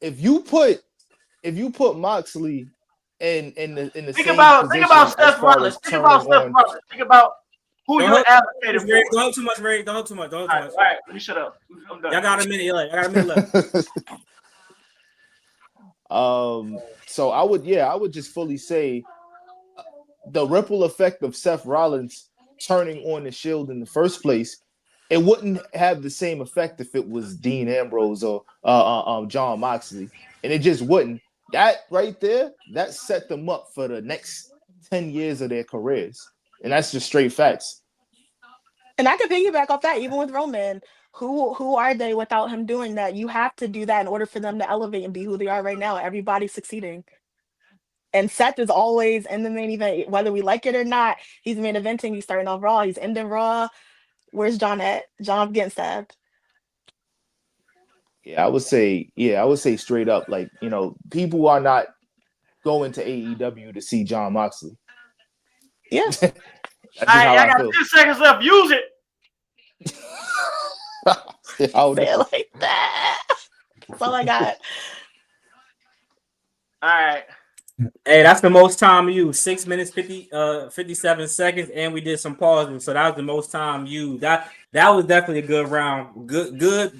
If you put Moxley in the think same about position Seth Rollins. Think about who you're advocating for. Don't have too much, Ray. Don't have too much. All right, let me shut up. I'm done. Y'all got a minute. I got a minute left. So I would just fully say the ripple effect of Seth Rollins turning on the Shield in the first place, it wouldn't have the same effect if it was Dean Ambrose or Jon Moxley, and it just wouldn't. That right there, that set them up for the next 10 years of their careers, and that's just straight facts. And I can piggyback off that, even with Roman. Who are they without him doing that? You have to do that in order for them to elevate and be who they are right now. Everybody's succeeding. And Seth is always in the main event, whether we like it or not. He's main eventing. He's starting off Raw. He's ending Raw. Where's John at? John's getting stabbed. I would say straight up, like, people are not going to AEW to see Jon Moxley. Yeah. That's just I got 10 seconds left. Use it. Say it like that. That's all I got. All right. Hey, that's the most time used. 6 minutes 57 seconds, and we did some pausing, so that was the most time used. That was definitely a good round. Good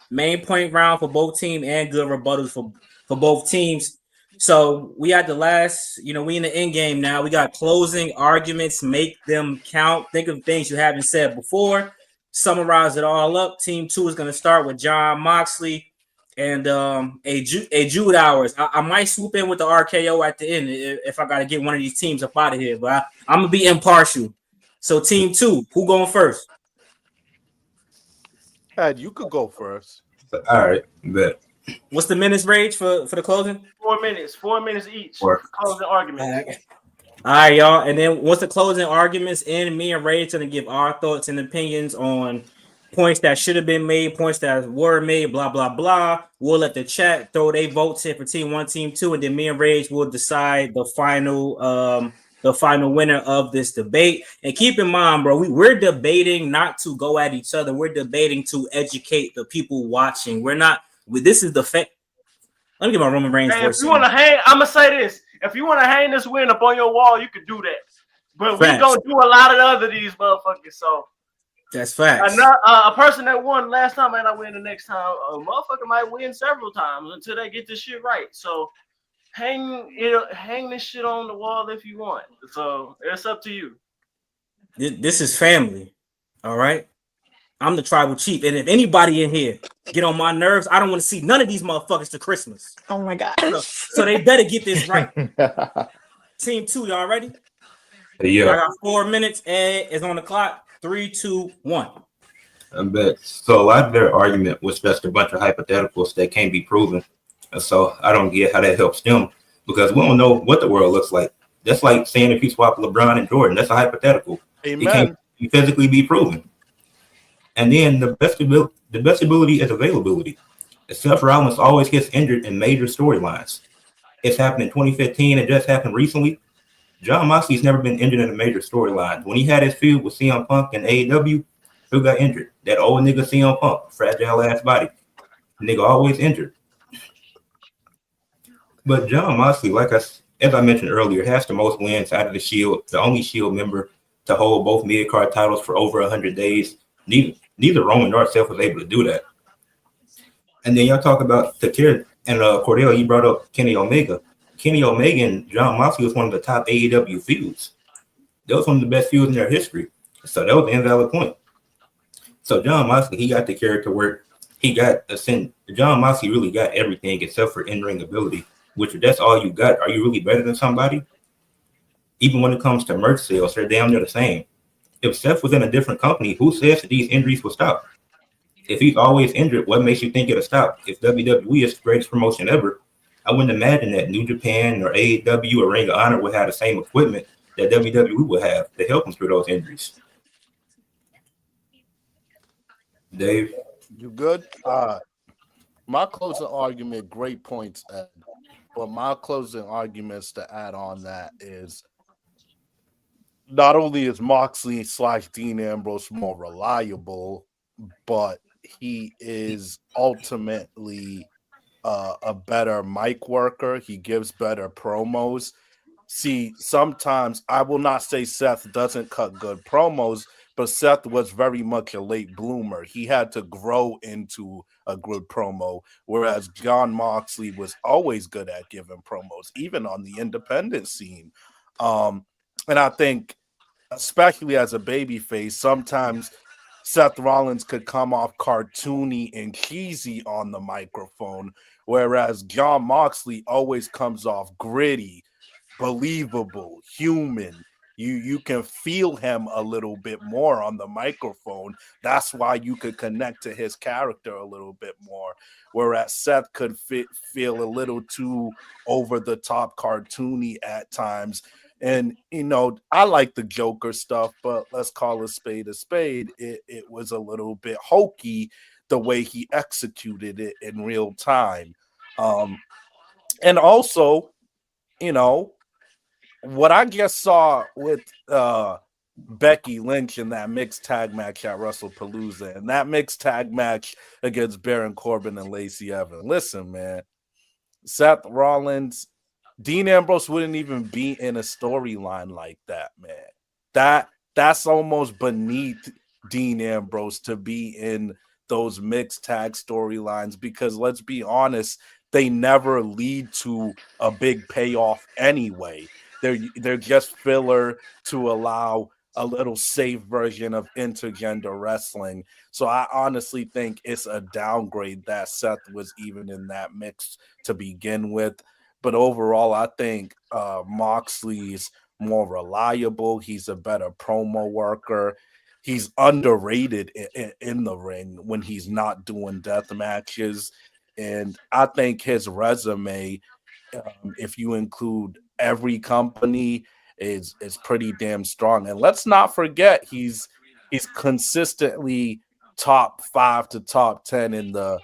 main point round for both teams, and good rebuttals for both teams. So we had the last, we in the end game now. We got closing arguments, make them count. Think of things you haven't said before. Summarize it all up. Team 2 is going to start with Jon Moxley and a Jude Hours. I might swoop in with the RKO at the end if I got to get one of these teams up out of here, but I'm going to be impartial. So team 2, who going first? Ed, you could go first. All right, bet. What's the minutes range for the closing? 4 minutes. 4 minutes each. Or Closing arguments. All right, y'all. And then once the closing arguments end, me and Ray's gonna give our thoughts and opinions on points that should have been made, points that were made, blah blah blah. We'll let the chat throw their votes in for team 1, team 2, and then me and Rage will decide the final winner of this debate. And keep in mind, bro, we're debating not to go at each other. We're debating to educate the people watching. We're not. This is the fact. Let me get my Roman Reigns Hey, voice. if you want to hang, I'm gonna say this: if you want to hang this win up on your wall, you can do that. But we gonna do a lot of other these motherfuckers. So that's facts. A person that won last time might not win the next time. A motherfucker might win several times until they get this shit right. So hang this shit on the wall if you want. So it's up to you. This is family, all right. I'm the tribal chief, and if anybody in here get on my nerves, I don't want to see none of these motherfuckers to Christmas. Oh my god! So they better get this right. Team 2, y'all ready? Yeah. I got 4 minutes. Ed is on the clock. 3, 2, 1. I bet. So a lot of their argument was just a bunch of hypotheticals that can't be proven. And so I don't get how that helps them because we don't know what the world looks like. That's like saying if you swap LeBron and Jordan, that's a hypothetical. Amen. It can't physically be proven. And then the best ability is availability. Seth Rollins always gets injured in major storylines. It's happened in 2015. It just happened recently. Jon Moxley's never been injured in a major storyline. When he had his feud with CM Punk and AEW, who got injured? That old nigga CM Punk, fragile ass body. Nigga always injured. But Jon Moxley, as I mentioned earlier, has the most wins out of the Shield, the only Shield member to hold both mid-card titles for over 100 days. Neither Roman nor Seth was able to do that. And then y'all talk about Takir and Cordell, you brought up Kenny Omega. Kenny Omega and Jon Moxley was one of the top AEW feuds. That was one of the best feuds in their history. So that was an invalid point. So Jon Moxley, he got the character work. He got Jon Moxley really got everything except for in-ring ability, which that's all you got. Are you really better than somebody? Even when it comes to merch sales, they're damn near the same. If Seth was in a different company, who says that these injuries will stop? If he's always injured, what makes you think it'll stop? If WWE is the greatest promotion ever, I wouldn't imagine that New Japan or AEW or Ring of Honor would have the same equipment that WWE would have to help him through those injuries. Dave? You good? My closing argument, great points, Ed. But my closing arguments to add on that is not only is Moxley / Dean Ambrose more reliable, but he is ultimately a better mic worker. He gives better promos. See, sometimes I will not say Seth doesn't cut good promos, but Seth was very much a late bloomer. He had to grow into a good promo, whereas Jon Moxley was always good at giving promos, even on the independent scene. And I think, especially as a babyface, sometimes Seth Rollins could come off cartoony and cheesy on the microphone, whereas Jon Moxley always comes off gritty, believable, human. You can feel him a little bit more on the microphone. That's why you could connect to his character a little bit more. Whereas Seth could feel a little too over the top, cartoony at times. And, I like the Joker stuff, but let's call a spade a spade. It was a little bit hokey the way he executed it in real time. And also, what I just saw with Becky Lynch in that mixed tag match at WrestlePalooza and that mixed tag match against Baron Corbin and Lacey Evans. Listen, man, Seth Rollins, Dean Ambrose wouldn't even be in a storyline like that, man. That's almost beneath Dean Ambrose to be in those mixed tag storylines because let's be honest, they never lead to a big payoff anyway. They're just filler to allow a little safe version of intergender wrestling. So I honestly think it's a downgrade that Seth was even in that mix to begin with. But overall, I think Moxley's more reliable. He's a better promo worker. he's underrated in the ring when he's not doing death matches. And I think his resume, if you include every company, is pretty damn strong. And let's not forget he's consistently top 5 to top 10 in the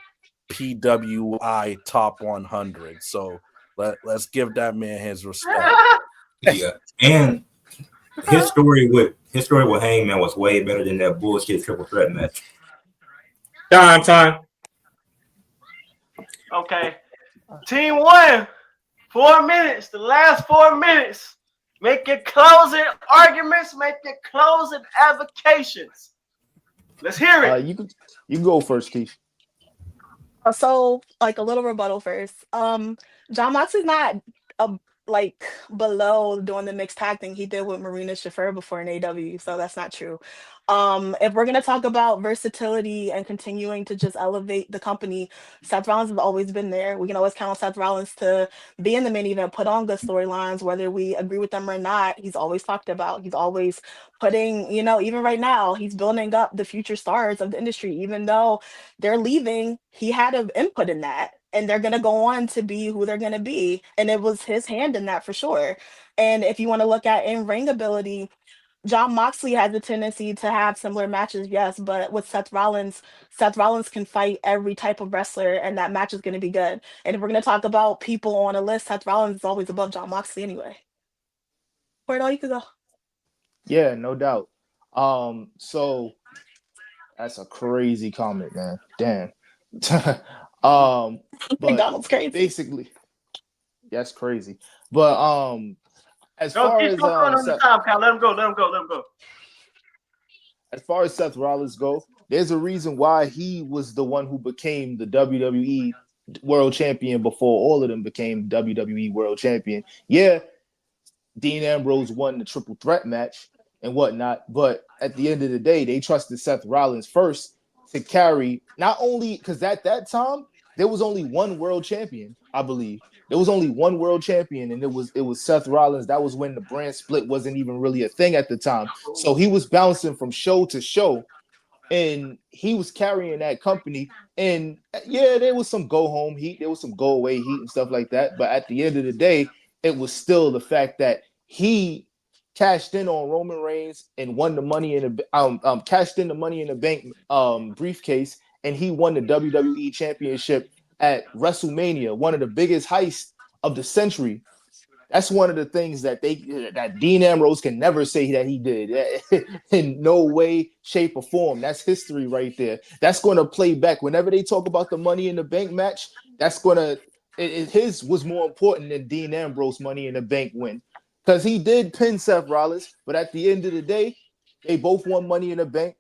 PWI top 100. So let's give that man his respect. Yeah, and his story with Hangman was way better than that bullshit triple threat match. Time. Okay. Team 1, 4 minutes. The last 4 minutes. Make your closing arguments. Make your closing avocations. Let's hear it. You can go first, Keith. So, like a little rebuttal first. Jon Moxley's not like below doing the mixed tag thing he did with Marina Shafir before in AW, so that's not true. If we're gonna talk about versatility and continuing to just elevate the company, Seth Rollins has always been there. We can always count on Seth Rollins to be in the main event, put on good storylines, whether we agree with them or not. He's always talked about. He's always putting, even right now, he's building up the future stars of the industry. Even though they're leaving, he had an input in that. And they're going to go on to be who they're going to be. And it was his hand in that for sure. And if you want to look at in-ring ability, Jon Moxley has a tendency to have similar matches, yes, but with Seth Rollins can fight every type of wrestler, and that match is going to be good. And if we're going to talk about people on a list, Seth Rollins is always above Jon Moxley anyway. Where you could go? Yeah, no doubt. So that's a crazy comment, man. Damn. But McDonald's crazy. Basically, that's crazy. But as Don't far keep as going on the time, Kyle. Let him go. As far as Seth Rollins go, there's a reason why he was the one who became the WWE World Champion before all of them became WWE World Champion. Yeah, Dean Ambrose won the triple threat match and whatnot, but at the end of the day, they trusted Seth Rollins first to carry, not only because at that time there was only one world champion, I believe. There was only one world champion, and it was Seth Rollins. That was when the brand split wasn't even really a thing at the time. So he was bouncing from show to show, and he was carrying that company. And yeah, there was some go home heat, there was some go away heat and stuff like that. But at the end of the day, it was still the fact that he cashed in on Roman Reigns and won the money in the cashed in the Money in the Bank briefcase, and he won the WWE Championship at WrestleMania, one of the biggest heists of the century. That's one of the things that Dean Ambrose can never say that he did in no way, shape, or form. That's history right there. That's going to play back whenever they talk about the Money in the Bank match. That's going to his was more important than Dean Ambrose Money in the Bank win, because he did pin Seth Rollins, but at the end of the day, they both won Money in the Bank.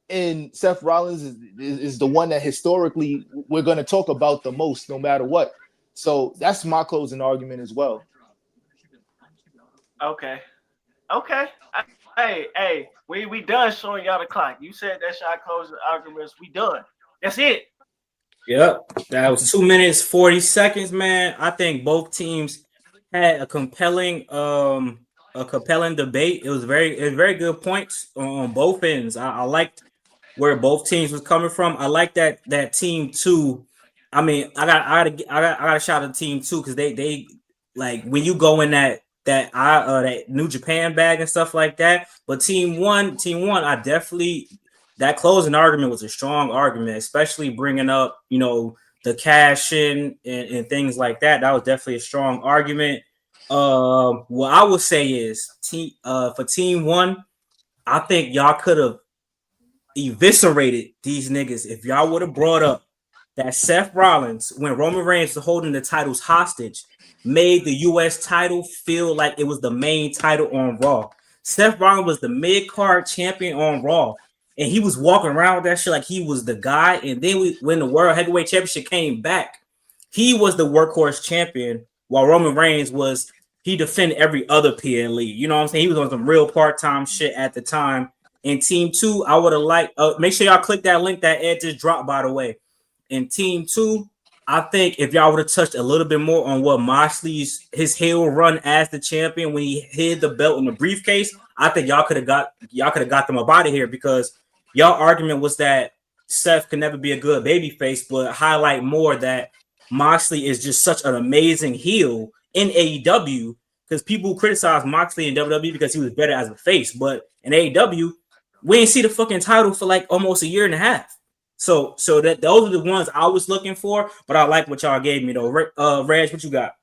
And Seth Rollins is the one that historically we're going to talk about the most, no matter what. So that's my closing argument as well. Okay. Hey, we done showing y'all the clock. You said that's y'all closing arguments. We done. That's it. Yep, that was 2 minutes 40 seconds, man. I think both teams had a compelling debate. It was very good points on both ends. I liked where both teams was coming from. I like that team 2. I mean, I got a shout out to team 2 because they like when you go in that New Japan bag and stuff like that. But team one, I definitely, that closing argument was a strong argument, especially bringing up the cash in and things like that. That was definitely a strong argument. What I would say is for team 1, I think y'all could have eviscerated these niggas if y'all would have brought up that Seth Rollins, when Roman Reigns was holding the titles hostage, made the U.S. title feel like it was the main title on Raw. Seth Rollins was the mid-card champion on Raw, and he was walking around with that shit like he was the guy. And then when the World Heavyweight Championship came back, he was the workhorse champion, while Roman Reigns he defended every other PLE. You know what I'm saying? He was on some real part-time shit at the time. In team 2, I would have liked. Make sure y'all click that link that Ed just dropped, by the way. In team 2, I think if y'all would have touched a little bit more on what Moxley's his heel run as the champion when he hid the belt in the briefcase, I think y'all could have got them up out of here, because y'all argument was that Seth can never be a good babyface, but highlight more that Moxley is just such an amazing heel in AEW, because people criticize Moxley in WWE because he was better as a face, but in AEW we ain't see the fucking title for like almost a year and a half. So that those are the ones I was looking for, but I like what y'all gave me though. Reg, what you got?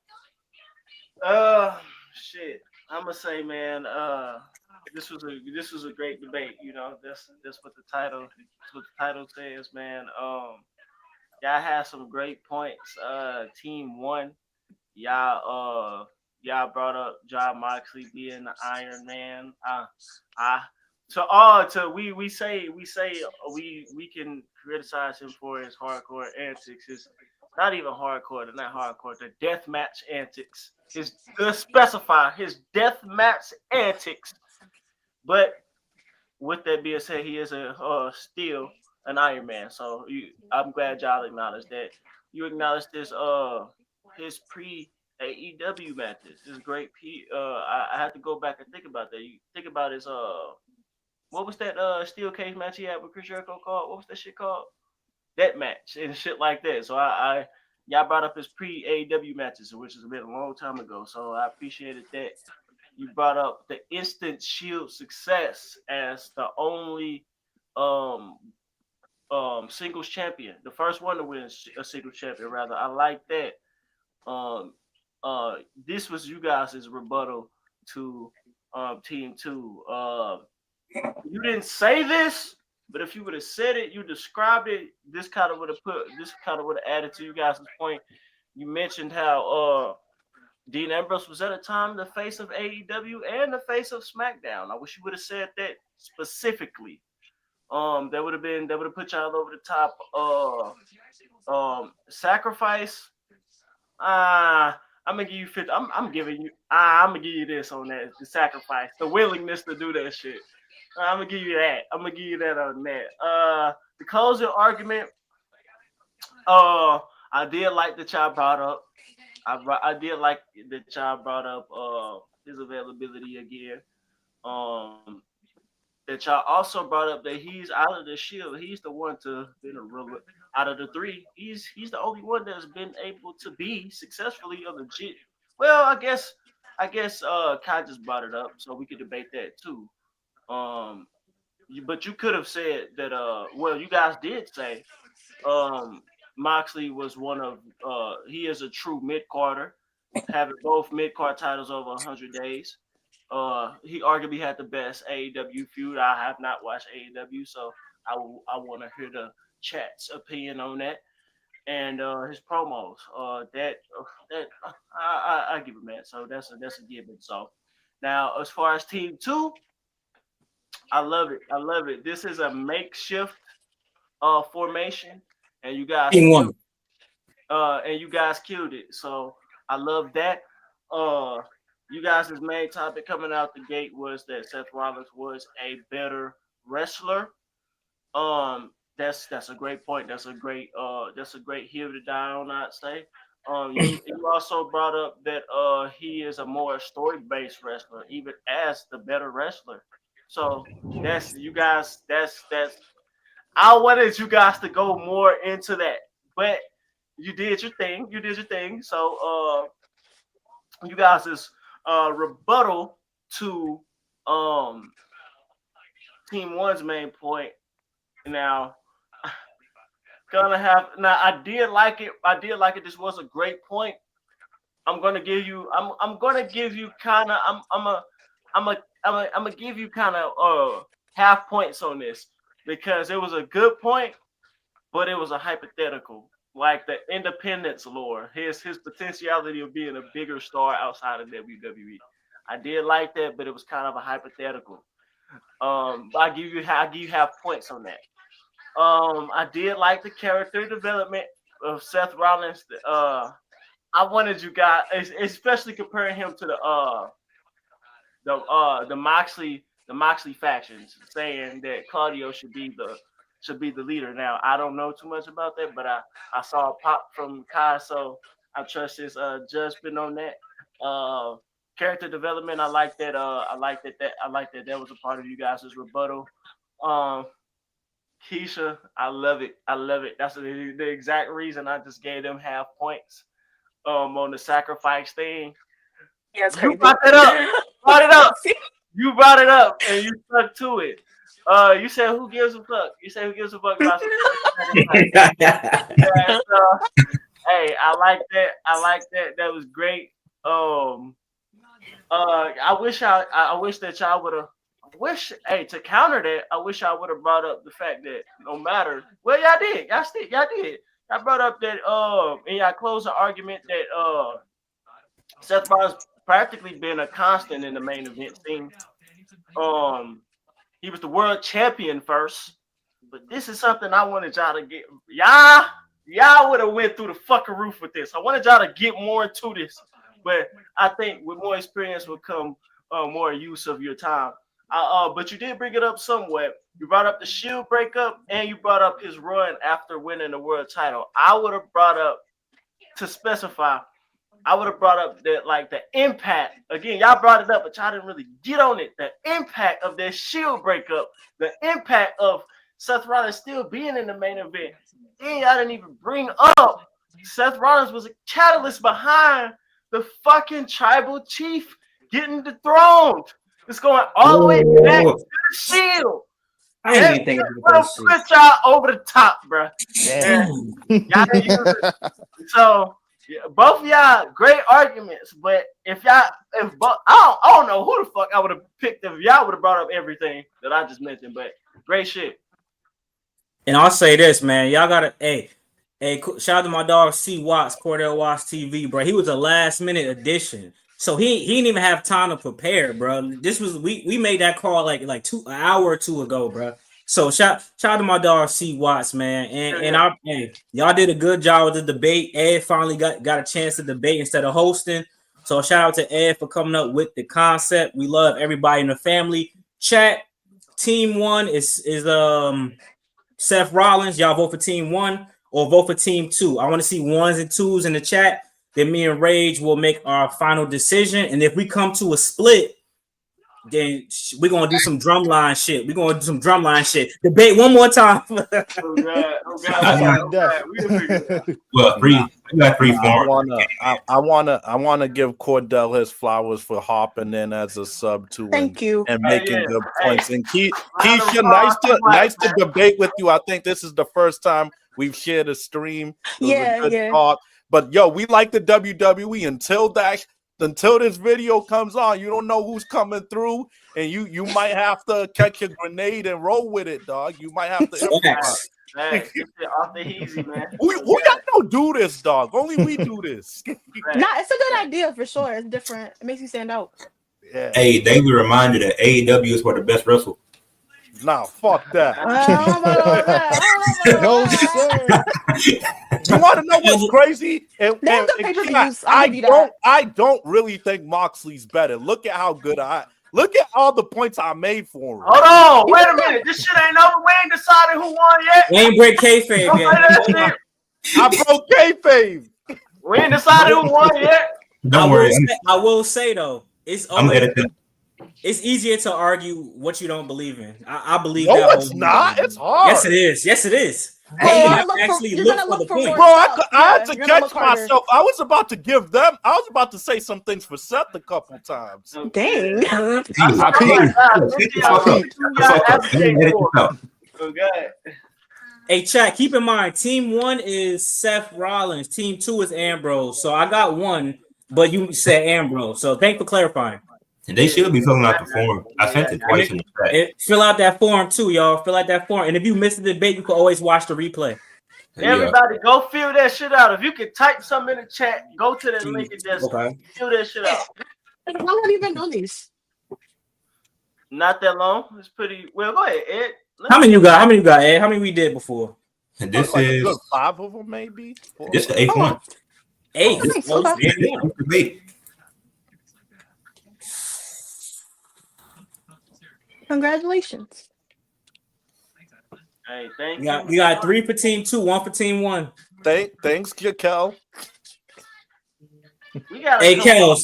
Shit. I'm gonna say, man. This was a great debate. You know, that's what the title says, man. Y'all had some great points. Team one, y'all brought up Jon Moxley being the Iron Man. I we can criticize him for his hardcore antics. His not even hardcore, they're not hardcore, the death match antics. His specify his death match antics. But with that being said, he is still an Iron Man. So I'm glad y'all acknowledged that. You acknowledged his pre AEW matches. His great I had to go back and think about that. You think about his what was that steel cage match he had with Chris Jericho called? What was that shit called? That match and shit like that. So I y'all brought up his pre AEW matches, which has been a long time ago. So I appreciated that. You brought up the instant Shield success as the only singles champion, the first one to win a singles champion. Rather, I like that. Um, this was you guys' rebuttal to Team Two. You didn't say this, but if you would have said it, you described it. This kind of would have added to you guys' point. You mentioned how Dean Ambrose was at a time the face of AEW and the face of SmackDown. I wish you would have said that specifically. That would have put y'all over the top. Sacrifice. I'm gonna give you 50. I'm gonna give you this on that. The sacrifice, the willingness to do that shit. I'm gonna give you that. I'm gonna give you that on that. The closing argument. I did like that y'all brought up. I did like that y'all brought up his availability again. Um, that y'all also brought up that he's out of the Shield. He's the one to been a real out of the three. He's the only one that's been able to be successfully a legit. Well, I guess Kai just brought it up, so we could debate that too. But you could have said that. Well, you guys did say Moxley was one of. He is a true mid carder, having both mid card titles over 100 days. He arguably had the best AEW feud. I have not watched AEW, so I want to hear the chat's opinion on that and his promos. That I give it, man. So that's a given. So now as far as Team Two, I love it. I love it. This is a makeshift formation, and you guys Team one. and you guys killed it. So I love that. You guys' main topic coming out the gate was that Seth Rollins was a better wrestler. That's a great point. That's a great hill to die on, I'd say. You also brought up that he is a more story based wrestler, even as the better wrestler. So that's you guys. That's I wanted you guys to go more into that, but you did your thing. You did your thing. So you guys is rebuttal to Team One's main point. Now I did like it. This was a great point. I'm gonna give you kind of I'm gonna give you kind of half points on this because it was a good point, but it was a hypothetical. Like the independence lore, his potentiality of being a bigger star outside of WWE. I did like that, but it was kind of a hypothetical. I give you half points on that. I did like the character development of Seth Rollins. I wanted you guys, especially comparing him to the Moxley factions, saying that Claudio should be should be the leader. Now, I don't know too much about that, but I saw a pop from Kai, so I trust his judgment on that. Character development, I like that. I like that that was a part of you guys' rebuttal. Um, Keisha, I love it. I love it. That's the exact reason I just gave them half points. On the sacrifice thing. Yes, You brought it up. Brought it up. You brought it up and you stuck to it. You said who gives a fuck? You said who gives a fuck about sacrifice? Yeah, so, hey, I like that. I like that. That was great. I wish that y'all would have. Hey, to counter that, I wish I would have brought up the fact that no matter. Well, y'all did. Y'all did. I brought up that and y'all closed the argument that Seth Rollins practically been a constant in the main event scene. He was the world champion first, but this is something I wanted y'all to get. Y'all would have went through the fucking roof with this. I wanted y'all to get more into this, but I think with more experience will come more use of your time. But you did bring it up somewhat. You brought up the Shield breakup, and you brought up his run after winning the world title. I would have brought up, to specify, I would have brought up that, like, the impact. Again, y'all brought it up, but y'all didn't really get on it. The impact of that Shield breakup, the impact of Seth Rollins still being in the main event. Then y'all didn't even bring up Seth Rollins was a catalyst behind the fucking tribal chief getting dethroned. It's going all the way back to the Shield. I ain't even thinking about that put y'all over the top, bro. Y'all didn't use it. So yeah, both of y'all great arguments, but I don't know who the fuck I would have picked if y'all would have brought up everything that I just mentioned. But great shit. And I'll say this, man. Y'all gotta, hey, shout out to my dog C Watts, Cordell Watts TV, bro. He was a last minute addition. So he didn't even have time to prepare, bro. This was we made that call like an hour or two ago, bro. So shout out to my dog C Watts, man. And y'all did a good job with the debate. Ed finally got a chance to debate instead of hosting. So shout out to Ed for coming up with the concept. We love everybody in the family. Chat, team 1 is Seth Rollins. Y'all vote for team 1 or vote for team 2. I want to see 1s and 2s in the chat. Then me and Rage will make our final decision. And if we come to a split, then we're going to do some drumline shit. Debate one more time. Oh, God. Well, you got 3 forms. I wanna give Cordell his flowers for hopping in as a sub to Thank you. and making good points. And Keisha, nice to debate with you. I think this is the first time we've shared a stream. It was a good talk. But yo, we like the WWE until this video comes on. You don't know who's coming through, and you might have to catch a grenade and roll with it, dog. You might have to. Hey, off the easy, man. Who y'all don't do this, dog? Only we do this. Nah, it's a good idea for sure. It's different. It makes you stand out. Yeah. Hey, they be reminded that AEW is where the best wrestle. Nah, fuck that. No, sir. You want to know what's crazy? I don't really think Moxley's better. Look at how good look at all the points I made for him. Hold on, wait a minute. This shit ain't over. We ain't decided who won yet. We ain't break kayfabe yet. I broke kayfabe. We ain't decided who won yet. Don't worry. I will say though, it's easier to argue what you don't believe in. I believe that. No, it's not. It's hard. Yes, it is. Yes, it is. Hey, you have to actually look for the point. Bro, I had to catch myself. I was about to say some things for Seth a couple times. Dang. Hey, chat, keep in mind, team 1 is Seth Rollins. Team 2 is Ambrose. So I got 1, but you said Ambrose. So thanks for clarifying. And they should be filling out the form. I sent it twice in the chat. Fill out that form too, y'all. Fill out that form. And if you missed the debate, you can always watch the replay. Everybody, go fill that shit out. If you can type something in the chat, go to that link and just fill that shit out. How long have you been doing these? Not that long. It's pretty well. Go ahead, Ed. How many you got, Ed? How many we did before? And this is 5 of them, maybe. 4. This is the 8th one. 8. Congratulations. Hey, thank We you. got 3 for team 2, 1 for team 1. Thanks, Kel. We gotta Hey, come up.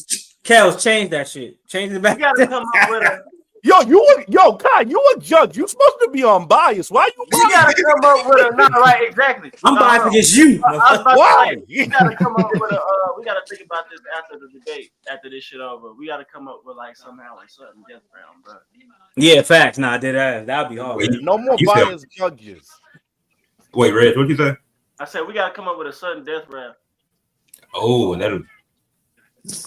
Kels, change that shit. Change it back. We gotta come up with a. Kai, you a judge. You supposed to be unbiased. Why you We gotta come up with a. Not right, exactly. I'm No, biased hold on. against you. I was about Why? to say, we gotta come up with a. We gotta think about this after the debate. After this shit over, we gotta come up with like somehow like sudden death round, bro. Yeah, facts. Nah, I did that. That'd be hard. Wait, No more You said- biased judges. Wait, Reg, what'd you say? I said we gotta come up with a sudden death round. Oh, that'd be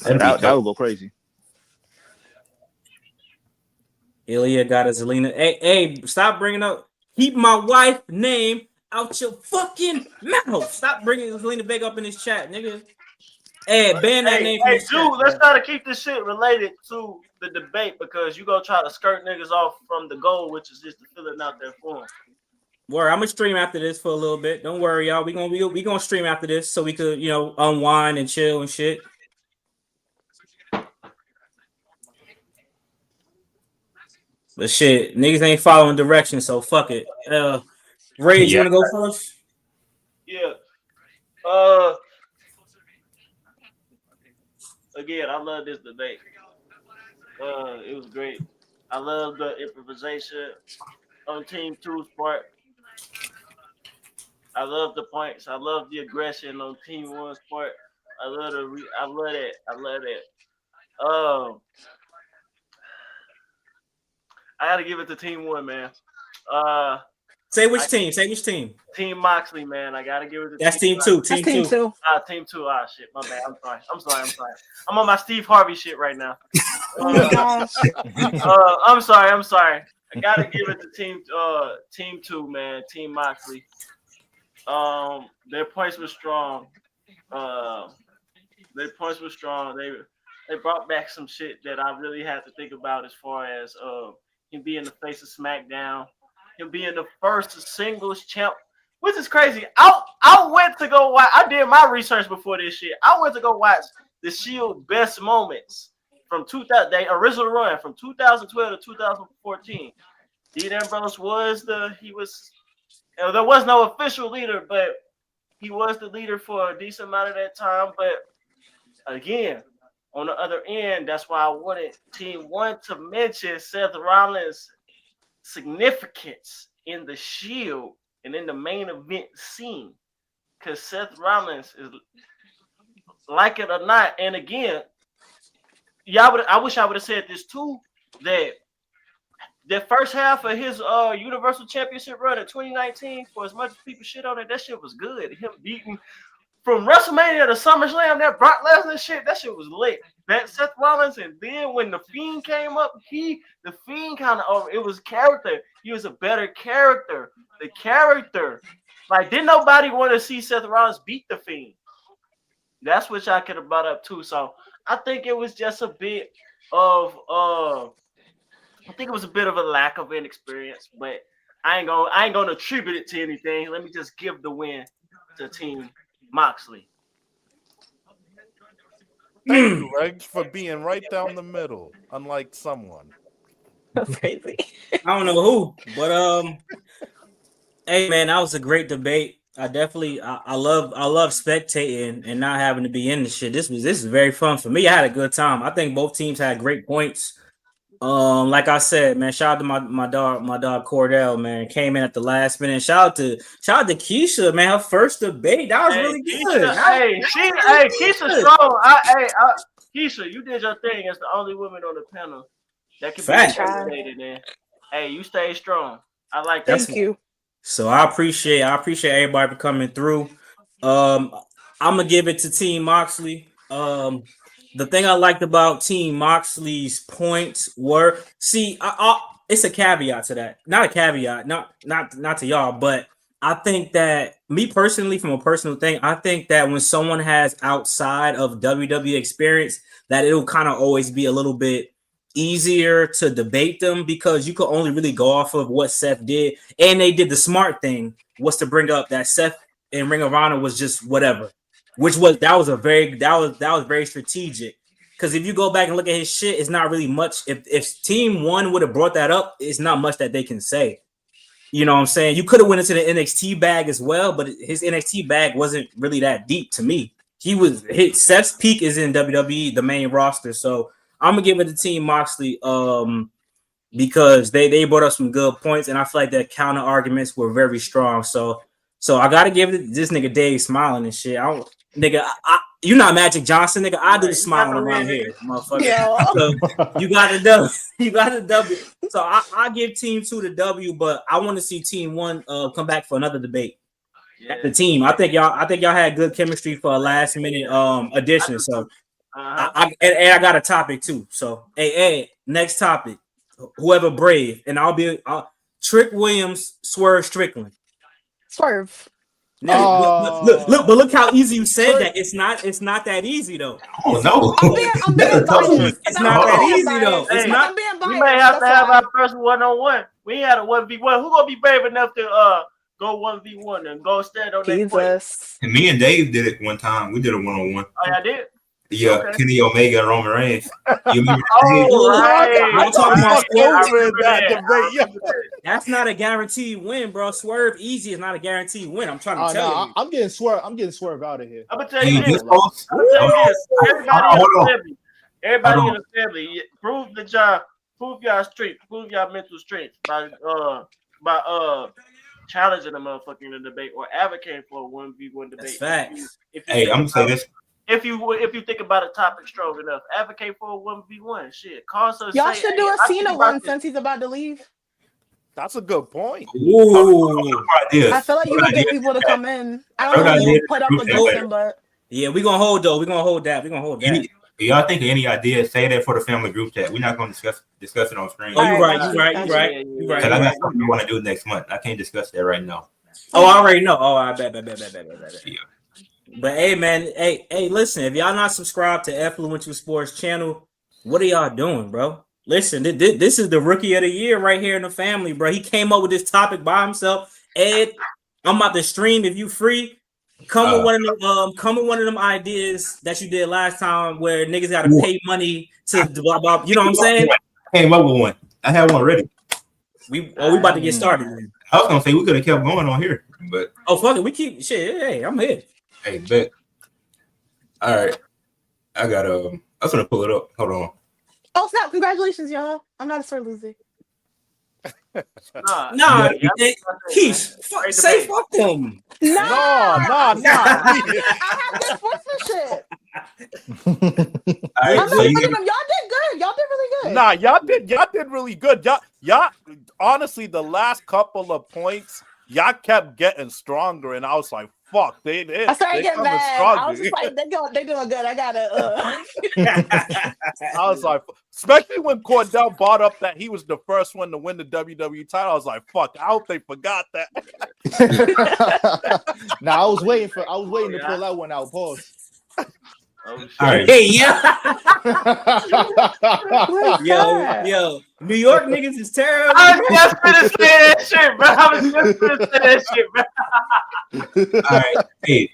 That tough. would go crazy. Ilya got a Zelina. Hey, stop bringing up. Keep my wife name out your fucking mouth. Stop bringing Zelina Vega up in this chat, nigga. Hey, ban that name from Hey, this dude, chat, let's man. try to keep this shit related to the debate because you gonna try to skirt niggas off from the goal, which is just to fill it out their form. Word, I'm gonna stream after this for a little bit. Don't worry, y'all. We gonna stream after this so we could, unwind and chill and shit. But shit, niggas ain't following directions, so fuck it. Ray, you Yeah. wanna go first? Yeah. Again, I love this debate. It was great. I love the improvisation on Team 2's part. I love the points. I love the aggression on Team 1's part. I love that. I love that. I gotta give it to Team 1, man. Say which team. Say which team. Team Moxley, man. I gotta give it to That's team 2. That's team 2. Team 2. Ah, shit. My bad. I'm sorry. I'm on my Steve Harvey shit right now. Oh my gosh. I'm sorry. I gotta give it to Team 2, man. Team Moxley. Their points were strong. They brought back some shit that I really had to think about as far as him being the face of SmackDown, him being the first singles champ, which is crazy. I went to go watch. I did my research before this shit. I went to go watch the Shield best moments from 2000, the original run from 2012 to 2014. Dean Ambrose there was no official leader, but he was the leader for a decent amount of that time. But again, on the other end, that's why I wanted Team 1 to mention Seth Rollins' significance in the Shield and in the main event scene. Because Seth Rollins is, like it or not, and again, I wish I would have said this too, that the first half of his Universal Championship run in 2019, for as much as people shit on it, that shit was good. Him beating from WrestleMania to SummerSlam, that Brock Lesnar shit, that shit was lit. That Seth Rollins, and then when the Fiend came up, the Fiend kind of, it was character. He was a better character. The character, like, didn't nobody want to see Seth Rollins beat the Fiend? That's what I could have brought up too. So I think it was just a bit of I think it was a bit of a lack of inexperience, but I ain't gonna attribute it to anything. Let me just give the win to Team Moxley. Thank you, Reg, for being right down the middle, unlike someone. That's crazy. I don't know who, but hey man, that was a great debate. I love spectating and not having to be in the shit. This is very fun for me. I had a good time. I think both teams had great points. Like I said, man, shout out to my dog Cordell, man, came in at the last minute. Shout out to Keisha, man, her first debate. That was really good. Keisha's strong. Keisha, you did your thing as the only woman on the panel that can be debated, man. Hey, you stay strong. I like that. Thank you. So I appreciate everybody for coming through. I'm gonna give it to Team Moxley. The thing I liked about Team Moxley's points were, it's a caveat to that. Not a caveat, not to y'all, but I think that me personally, from a personal thing, I think that when someone has outside of WWE experience, that it'll kind of always be a little bit easier to debate them because you could only really go off of what Seth did, and they did the smart thing was to bring up that Seth in Ring of Honor was just whatever, that was very strategic, because if you go back and look at his shit, it's not really much. If Team 1 would have brought that up, it's not much that they can say. You know what I'm saying? You could have went into the NXT bag as well, but his NXT bag wasn't really that deep to me. Seth's peak is in WWE, the main roster. So I'm gonna give it to Team Moxley because they brought up some good points, and I feel like their counter arguments were very strong. So I gotta give it this nigga Dave smiling and shit. You're not Magic Johnson, nigga. I do the smiling around here, motherfucker. Yeah. So you got a W. You got a W. So I give Team 2 the W, but I want to see Team 1 come back for another debate. Yeah. The team, I think y'all had good chemistry for a last minute addition. So I got a topic too. So hey, next topic. Whoever brave, and I'll be Trick Williams, Swerve Strickland. Swerve. Now, look how easy you said that. It's not that easy though. Oh no. I'm being biased. It's not that easy though. Hey, It's not. I'm being biased. We may have to That's have why. our first 1-on-1. We ain't had a 1v1. Who gonna be brave enough to go 1v1 and go stand on that point? Jesus. And me and Dave did it one time. We did a 1-on-1. Oh, yeah, I did. Yeah, Okay. Kenny Omega and Roman Reigns. You remember Oh, right. I'm talking about I over remember that that. debate. Yeah. That's not a guaranteed win, bro. Swerve easy is not a guaranteed win. I'm trying to Oh tell no, you. I'm getting Swerve out of here. I'm gonna tell you Hey, this. this post- I'm gonna tell you this. Everybody Hold in on. the family. Everybody Hold in the family. Prove y'all strength. Prove y'all mental strength by challenging a motherfucker in a debate or advocating for a 1v1 debate. That's facts. If you Hey, think I'm gonna say about- this. If you think about a topic strong enough, advocate for a 1v1. Shit, call us. Y'all should do a I think Cena about one this. since he's about to leave. That's a good point. Ooh. I feel like you would get people to come in. I don't know if you would put up against him, but Yeah, we're gonna hold though. We're gonna hold that. Y'all think of any ideas? Say that for the family group chat. We're not gonna discuss it on screen. Oh, you're right. Gotcha, You're gotcha. right. Because I got something we want to do next month. I can't discuss that right now. Oh, I already know. Oh, I bet. Yeah. But hey, man, hey, listen. If y'all not subscribed to Influential Sports channel, what are y'all doing, bro? Listen, this is the rookie of the year right here in the family, bro. He came up with this topic by himself. Ed, I'm about to stream if you free. Come with one of them ideas that you did last time where niggas got to pay money to blah blah. You know what I'm saying? I came up with one. I had one ready. We about to get started. I was gonna say we could have kept going on here, but Oh fuck it, we keep shit. Hey, I'm here. hey, bet. All right, I got I was gonna pull it up. Hold on. oh snap! Congratulations, y'all. I'm not a sore loser. Nah, Nah, yeah, Keith, Great say debate. fuck them. No. I have good sportsmanship. All right, I'm so not you, looking at them. Y'all did good. Y'all did really good. Nah, y'all did really good. Y'all honestly, the last couple of points, y'all kept getting stronger, and I was like, fuck, they I started getting coming mad. strong, I was just like, they doing good. I gotta. I was like, especially when Cordell brought up that he was the first one to win the WWE title. I was like, fuck, I hope they forgot that. Now I was waiting to pull that one out. Pause. Oh, shit. all right. Hey, yeah. What's that? Yo, New York niggas is terrible. I was just gonna say that shit, bro. I was just gonna say that shit, bro. All right. Hey,